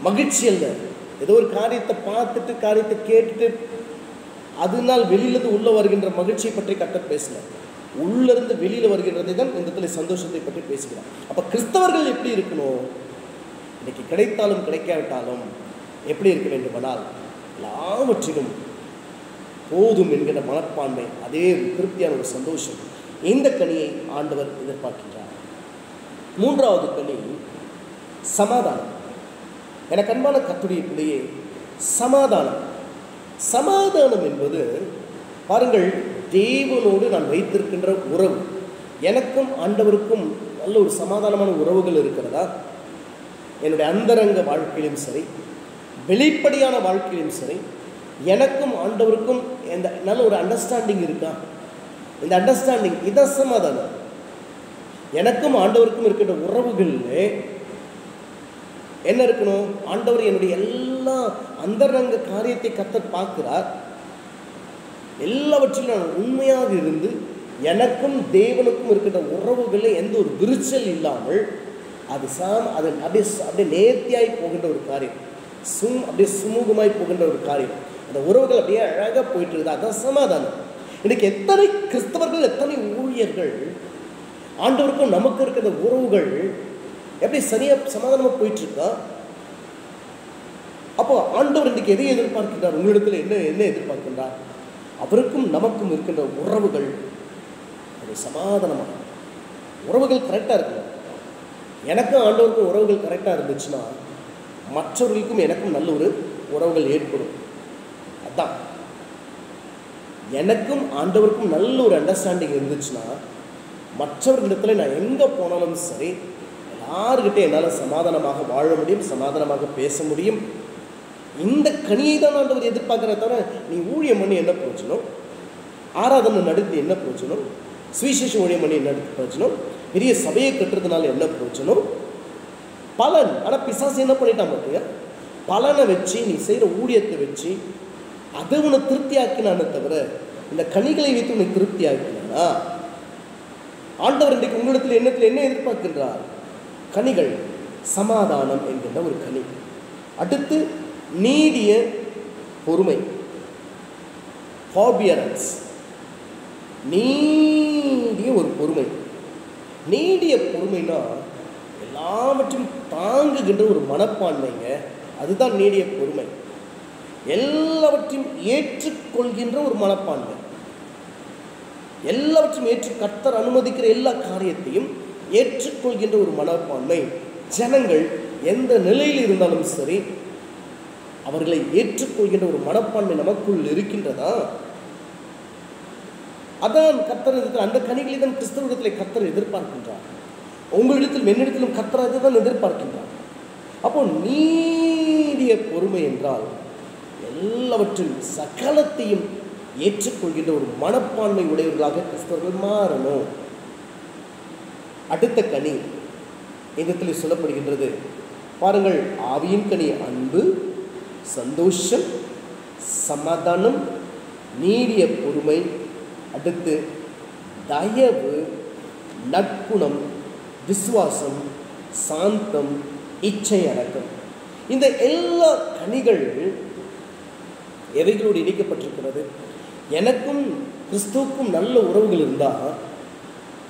மகிழ்ச்சி அல்ல, ஏதோ ஒரு காரியத்தை பார்த்துட்டு காரியத்தை கேட்டுட்டு அதனால் வெளியிலிருந்து உள்ள வருகின்ற மகிழ்ச்சியை பற்றி கர்த்தர் பேசல, உள்ளிருந்து வெளியில் வருகின்றதை தான் இந்த இடத்துல சந்தோஷத்தை பற்றி பேசுகிறார். அப்போ கிறிஸ்தவர்கள் எப்படி இருக்கணும்? இன்னைக்கு கிடைத்தாலும் கிடைக்காவிட்டாலும் எப்படி இருக்க வேண்டுமானால், எல்லாவற்றிலும் போதும் என்கிற மனப்பான்மை, அதே திருப்தியான ஒரு சந்தோஷம். இந்த கனியை ஆண்டவர் எதிர்பார்க்கின்றார். மூன்றாவது கனி சமாதானம். எனக்கு அன்பான கர்த்தருடைய பிள்ளையே, சமாதானம். சமாதானம் என்பது பாருங்கள், தேவனோடு நான் வைத்திருக்கின்ற உறவு. எனக்கும் ஆண்டவருக்கும் நல்ல ஒரு சமாதானமான உறவுகள் இருக்கிறதா? என்னுடைய அந்தரங்க வாழ்க்கையிலும் சரி, வெளிப்படையான வாழ்க்கையிலும் சரி, எனக்கும் ஆண்டவருக்கும் எந்த நல்ல ஒரு அண்டர்ஸ்டாண்டிங் இருக்கா? இந்த அண்டர்ஸ்டாண்டிங், இதான் சமாதானம். எனக்கும் ஆண்டவருக்கும் இருக்கின்ற உறவுகளில் என்ன இருக்கணும்? ஆண்டவர் என்னுடைய எல்லா அந்தரங்க காரியத்தை கர்த்தர் பார்க்கிறார். எல்லாவற்றிலும் நான் உண்மையாக இருந்து எனக்கும் தேவனுக்கும் இருக்கின்ற உறவுகளில் எந்த ஒரு விரிச்சல் இல்லாமல் அது அது அப்படியே நேர்த்தியாய் போகின்ற ஒரு காரியம், அப்படியே சுமூகமாய் போகின்ற ஒரு காரியம். அந்த உறவுகள் அப்படியே அழகாக போயிட்டு இருக்குது. அதான் சமாதானம். இன்னைக்கு எத்தனை கிறிஸ்தவர்கள், எத்தனை ஊழியர்கள் ஆண்டவருக்கும் நமக்கு இருக்கிற உறவுகள் எப்படி சரியாக சமாதானமாக போயிட்டுருக்கா? அப்போ ஆண்டவர் இன்றைக்கு எதை எதிர்பார்க்கின்றார்? உங்களிடத்தில் என்ன எதிர்பார்க்கின்றார்? அவருக்கும் நமக்கும் இருக்கின்ற உறவுகள் அது சமாதானமாக, உறவுகள் கரெக்டாக இருக்கணும். எனக்கும் ஆண்டவருக்கும் உறவுகள் கரெக்டாக இருந்துச்சுன்னா மற்றவர்களுக்கும் எனக்கும் நல்ல ஒரு உறவுகள் ஏற்படும். அதான் எனக்கும் ஆண்டவருக்கும் நல்ல ஒரு அண்டர்ஸ்டாண்டிங் இருந்துச்சுன்னா மற்றவர்களிடத்தில் நான் எங்கே போனாலும் சரி எல்லார்கிட்ட என்னால் சமாதானமாக வாழ முடியும், சமாதானமாக பேச முடியும். இந்த கனியை தான் ஆண்டவர் எதிர்பார்க்குறத தவிர நீ ஊழியம் பண்ணி என்ன பிரயோஜனம், ஆராதனை நடத்தி என்ன பிரயோஜனம், சுவிசேஷ ஊழியம் பண்ணி என்ன பிரயோஜனம், பெரிய சபையை கட்டுறதுனால என்ன பிரயோஜனம், பலன். ஆனால் பிசாசு என்ன பண்ணிட்டான் பார்த்தியா? பலனை வச்சு நீ செய்கிற ஊழியத்தை வச்சு அதை உன்னை திருப்தி ஆக்கினான்னு தவிர இந்த கனிகளை வைத்து உன்னை திருப்தி ஆக்கினா. ஆண்டவர் இன்றைக்கு உங்களிடத்தில் என்ன எதிர்பார்க்கின்றார்? கனிகள், சமாதானம் என்கின்ற ஒரு கனி. அடுத்து நீடிய பொறுமை, ஃபார்பியரன்ஸ், நீடிய ஒரு பொறுமை. நீடிய பொறுமைனா எல்லாவற்றையும் தாங்குகின்ற ஒரு மனப்பான்மைங்க, அதுதான் நீடிய பொறுமை. எல்லாவற்றையும் ஏற்றுக்கொள்கின்ற ஒரு மனப்பான்மை, எல்லாவற்றையும் கர்த்தர் அனுமதிக்கிற எல்லா காரியத்தையும் ஏற்றுக்கொள்கின்ற ஒரு மனப்பான்மை. ஜனங்கள் எந்த நிலையில் இருந்தாலும் சரி அவர்களை ஏற்றுக்கொள்கின்ற ஒரு மனப்பான்மை நமக்குள் இருக்கின்றதா? அதான் கர்த்தர் அந்த கனிகளை தான் கிறிஸ்தவத்தில் கர்த்தர் எதிர்பார்க்கின்றார். உங்களிடத்தில் என்னிடத்திலும் கர்த்தர் அதை தான் எதிர்பார்க்கின்றார். அப்போ நீடிய பொறுமை என்றால் எல்லாவற்றையும் சகலத்தையும் ஏற்றுக்கொள்கின்ற ஒரு மனப்பான்மை உடையவர்களாக கிறிஸ்தவர்கள் மாறணும். அடுத்த கனி இந்த சொல்லப்படுகின்றது பாருங்கள். ஆவியின் கனி அன்பு, சந்தோஷம், சமாதானம், நீடிய பொறுமை, அடுத்து தயவு, நற்குணம், விசுவாசம், சாந்தம், இச்சை அடக்கம். இந்த எல்லா கனிகள் எவைகளோடு இணைக்கப்பட்டிருக்கிறது? எனக்கும் கிறிஸ்துவுக்கும் நல்ல உறவுகள் இருந்தால்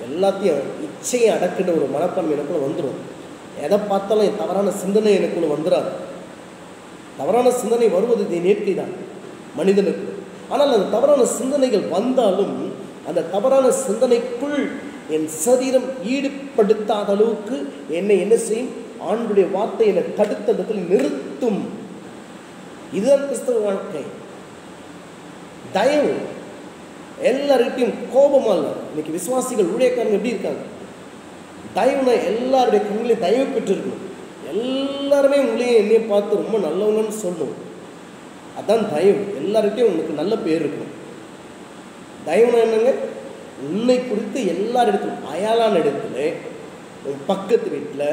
எல்லாத்தையும் இச்சையை அடக்கின்ற ஒரு மனப்பான்மை எனக்குள்ள வந்துடும். எதை பார்த்தாலும் தவறான சிந்தனை எனக்குள்ள வந்துடாது. தவறான சிந்தனை வருவது இயற்கை தான் மனிதனுக்கு. ஆனால் அந்த தவறான சிந்தனைகள் வந்தாலும் அந்த தவறான சிந்தனைக்குள் என் சரீரம் ஈடுபடுத்தாத அளவுக்கு என்னை என்ன செய்யும்? ஆண்டுடைய வார்த்தை என்னை தடுத்த இடத்தில் நிறுத்தும். இதுதான் கிறிஸ்தவ வாழ்க்கை. தயவு, எல்லார்கிட்டையும் கோபமா இல்லை. இன்னைக்கு விசுவாசிகள் ஊழியக்காரங்க எப்படி இருக்காங்க? தயவுனா எல்லாருடைய கண்களையும் தயவு பெற்றிருக்கணும். எல்லாருமே உங்களையும் என்னையை பார்த்து ரொம்ப நல்லவங்கன்னு சொல்லணும். அதான் தயவு. எல்லார்கிட்டையும் உங்களுக்கு நல்ல பேர் இருக்கணும். தயவுனா என்னங்க? உன்னை குறித்து எல்லாரிடத்திலும், அயாலான இடத்துல, உன் பக்கத்து வீட்டில்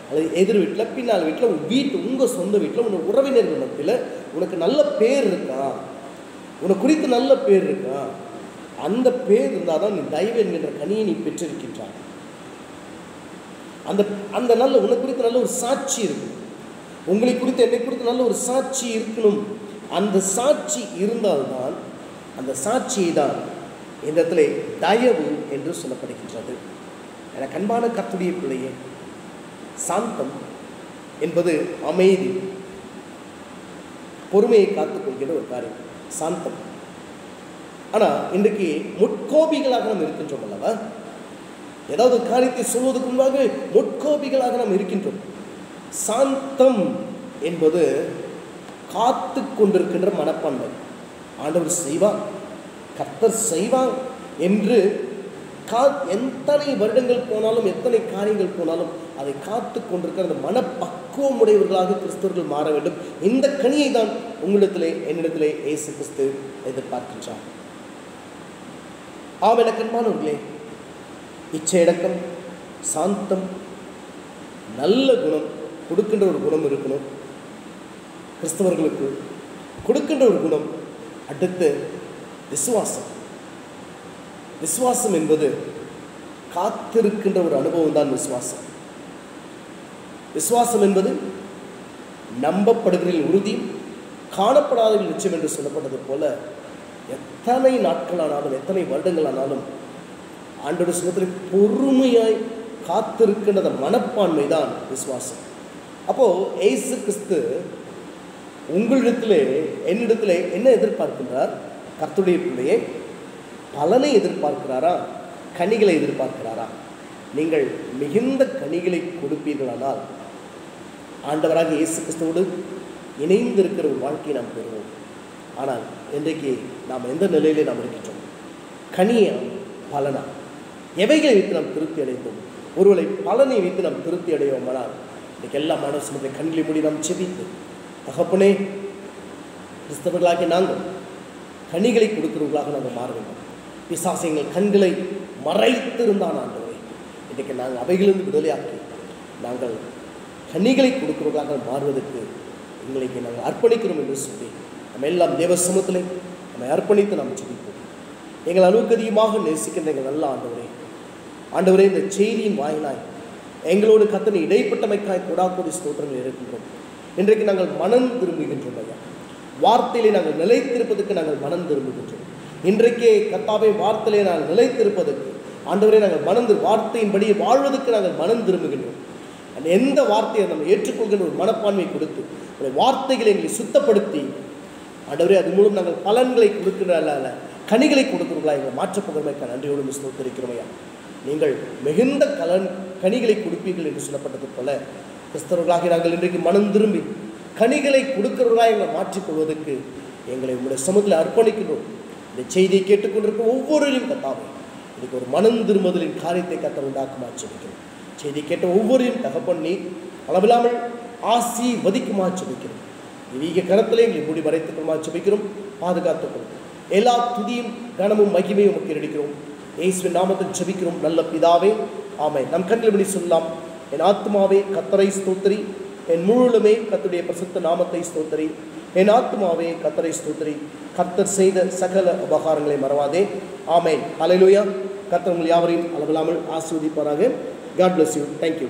அல்லது எதிர் வீட்டில், பின்னால் வீட்டில், உன் உங்கள் சொந்த வீட்டில், உன் உறவினர்கள் மத்தியில் உனக்கு நல்ல பேர் இருக்கா, உனக்கு குறித்து நல்ல பேர் இருக்கா? அந்த பேர் இருந்தால் தான் நீ தயவு என்கின்ற கனியை நீ பெற்றிருக்கின்றாய். அந்த அந்த நல்ல உனக்கு குறித்து நல்ல ஒரு சாட்சி இருக்கணும். உங்களை குறித்து என்னை குறித்து நல்ல ஒரு சாட்சி இருக்கணும். அந்த சாட்சி இருந்தால்தான், அந்த சாட்சியை தான் இந்த இடத்துல தயவு என்று சொல்லப்படுகின்றது. எனக்கு அன்பான கர்த்தருடைய பிள்ளையே, சாந்தம் என்பது அமைதி, பொறுமையை காத்துக்கொள்கிற ஒரு காரியம் சாந்தம். ஆனால் இன்றைக்கு முட்கோபிகளாக நாம் இருக்கின்றோம் அல்லவா? ஏதாவது காரியத்தை சொல்வதற்கு முன்பாக முட்கோபிகளாக நாம் இருக்கின்றோம். சாந்தம் என்பது காத்து கொண்டிருக்கின்ற மனப்பான்மை. ஆண்டவர் செய்வார், கர்த்தர் செய்வார் என்று எத்தனை வருடங்கள் போனாலும், எத்தனை காரியங்கள் போனாலும் அதை காத்து கொண்டிருக்கிற அந்த மனப்பக்குவம் உடையவர்களாக கிறிஸ்தவர்கள் மாற வேண்டும். இந்த கனியை தான் உங்களிடத்திலே என்னிடத்திலே இயேசு கிறிஸ்து எதிர்பார்க்கின்றார். ஆமெனக்கன்மானவர்களே, இச்சையடக்கம், சாந்தம், நல்ல குணம் கொடுக்கின்ற ஒரு குணம் இருக்கணும் கிறிஸ்தவர்களுக்கு. கொடுக்கின்ற ஒரு குணம். அடுத்து விசுவாசம். விசுவாசம் என்பது காத்திருக்கின்ற ஒரு அனுபவம் தான் விசுவாசம். விசுவாசம் என்பது நம்பப்படுகிற உறுதியும் காணப்படாத நிச்சயம் என்று சொல்லப்பட்டது போல, எத்தனை நாட்களானாலும் எத்தனை வருடங்கள் ஆனாலும் ஆண்டவருடைய சமூகத்தில் பொறுமையாய் காத்திருக்கின்ற மனப்பான்மை தான் விசுவாசம். அப்போது இயேசு கிறிஸ்து உங்களிடத்திலே என்னிடத்திலே என்ன எதிர்பார்க்கின்றார்? கர்த்தருடைய பிள்ளையே, பலனை எதிர்பார்க்கிறாரா, கனிகளை எதிர்பார்க்கிறாரா? நீங்கள் மிகுந்த கனிகளை கொடுப்பீர்களானால் ஆண்டவராக இயேசு கிறிஸ்துவோடு இணைந்து இருக்கிற ஒரு வாழ்க்கையை நாம் பெறுவோம். ஆனால் இன்றைக்கு நாம் எந்த நிலையிலே நாம் இருக்கின்றோம்? கனியா, பலனா? எவைகளை வைத்து நாம் திருப்தி அடைந்தோம்? ஒருவேளை பலனை வைத்து நாம் திருப்தி அடைவோமானால் இன்றைக்கு எல்லா மாணவ சமூகத்தை கண்களை மூடி நாம் செபித்து, தகப்பனே, கிறிஸ்தவர்களாக நாங்கள் கனிகளை கொடுக்கிறவர்களாக நாங்கள் மாற வேண்டும். பிசாசு எங்கள் கண்களை மறைத்திருந்தான் ஆண்டவரே, இன்றைக்கு நாங்கள் அவைகளிலிருந்து விடுதலையாக்கி நாங்கள் கனிகளை கொடுக்கிறவர்களாக மாறுவதற்கு எங்களுக்கு நாங்கள் அர்ப்பணிக்கிறோம் என்று சொல்லி நம்ம எல்லாம் தேவ சமூகத்திலே நம்மை அர்ப்பணித்து நாம் ஜெபிப்போம். எங்கள் அளவுக்கு அதிகமாக நேசிக்கின்ற எங்கள் நல்ல ஆண்டவரே, ஆண்டவரே, இந்த செய்தியின் வாயிலாய் எங்களோடு கர்த்தனை இடைப்பட்டமைக்காய் கொடாக்கோடி ஸ்தோத்திரங்கள் இருக்கின்றோம். இன்றைக்கு நாங்கள் மனம் திரும்புகின்றோம் ஐயா. வார்த்தையிலே நாங்கள் நிலைத்திருப்பதற்கு நாங்கள் மனம் திரும்புகின்றோம். இன்றைக்கே கர்த்தாவே, வார்த்தையிலே நாங்கள் நிலைத்திருப்பதற்கு ஆண்டவரே நாங்கள் வார்த்தையின்படி வாழ்வதற்கு நாங்கள் மனம் திரும்புகின்றோம். எந்த வார்த்தையை நம்ம ஏற்றுக்கொள்கின்ற ஒரு மனப்பான்மை கொடுத்து வார்த்தைகளை எங்களை சுத்தப்படுத்தி ஆண்டவரே, அது மூலம் நாங்கள் பலன்களை கொடுக்கின்ற அல்ல கனிகளை கொடுக்கிறவர்களா எங்களை மாற்றப்போகிறமைக்காக நன்றியோடு ஸ்தோத்திரிக்கிறோம் ஐயா. நீங்கள் மிகுந்த கனிகளை கொடுப்பீர்கள் என்று சொல்லப்பட்டது போல கிறிஸ்தவர்களாக நாங்கள் இன்றைக்கு மனம் திரும்பி கனிகளை கொடுக்கிறவர்களாக எங்களை மாற்றிக்கொள்வதற்கு எங்களை உங்களுடைய சமூகத்தில் அர்ப்பணிக்கின்றோம். இந்த செய்தியை கேட்டுக்கொண்டிருக்க ஒவ்வொருவரையும் கர்த்தாவே, இன்னைக்கு ஒரு மனம் திரும்புதலின் காரியத்தை கர்த்தர் உண்டாக்குமா ஜெபிக்கிறோம். செய்தி கேட்ட ஒவ்வொருவரையும் தகப்பன் நீர் அளவில்லாமல் ஆசீர்வதிக்குமா ஜெபிக்கிறோம். நீங்க கரத்திலே எங்களை மூடி மறைத்துக்கொள்ளுமா ஜெபிக்கிறோம். பாதுகாத்துக்கொள்ளும். எல்லா துதியும் கனமும் மகிமையும் உமக்கு எடுக்கிறோம். இயேசுவின் நாமத்தில் ஜெபிக்கிறோம் நல்ல பிதாவே, ஆமென். நம் கண்களை மூடி சொல்லலாம். என் ஆத்மாவே கர்த்தரை ஸ்தோத்திரி, என் முழுவதுமே கர்த்தருடைய பரிசுத்த நாமத்தை ஸ்தோத்திரி. என் ஆத்மாவே கர்த்தரை ஸ்தோத்திரி, கர்த்தர் செய்த சகல உபகாரங்களை மறவாதே. ஆமென். ஹல்லேலூயா. கர்த்தர் உங்கள் யாவரையும் அளவில்லாமல் ஆசீர்வதிப்பாராக. God bless you. Thank you.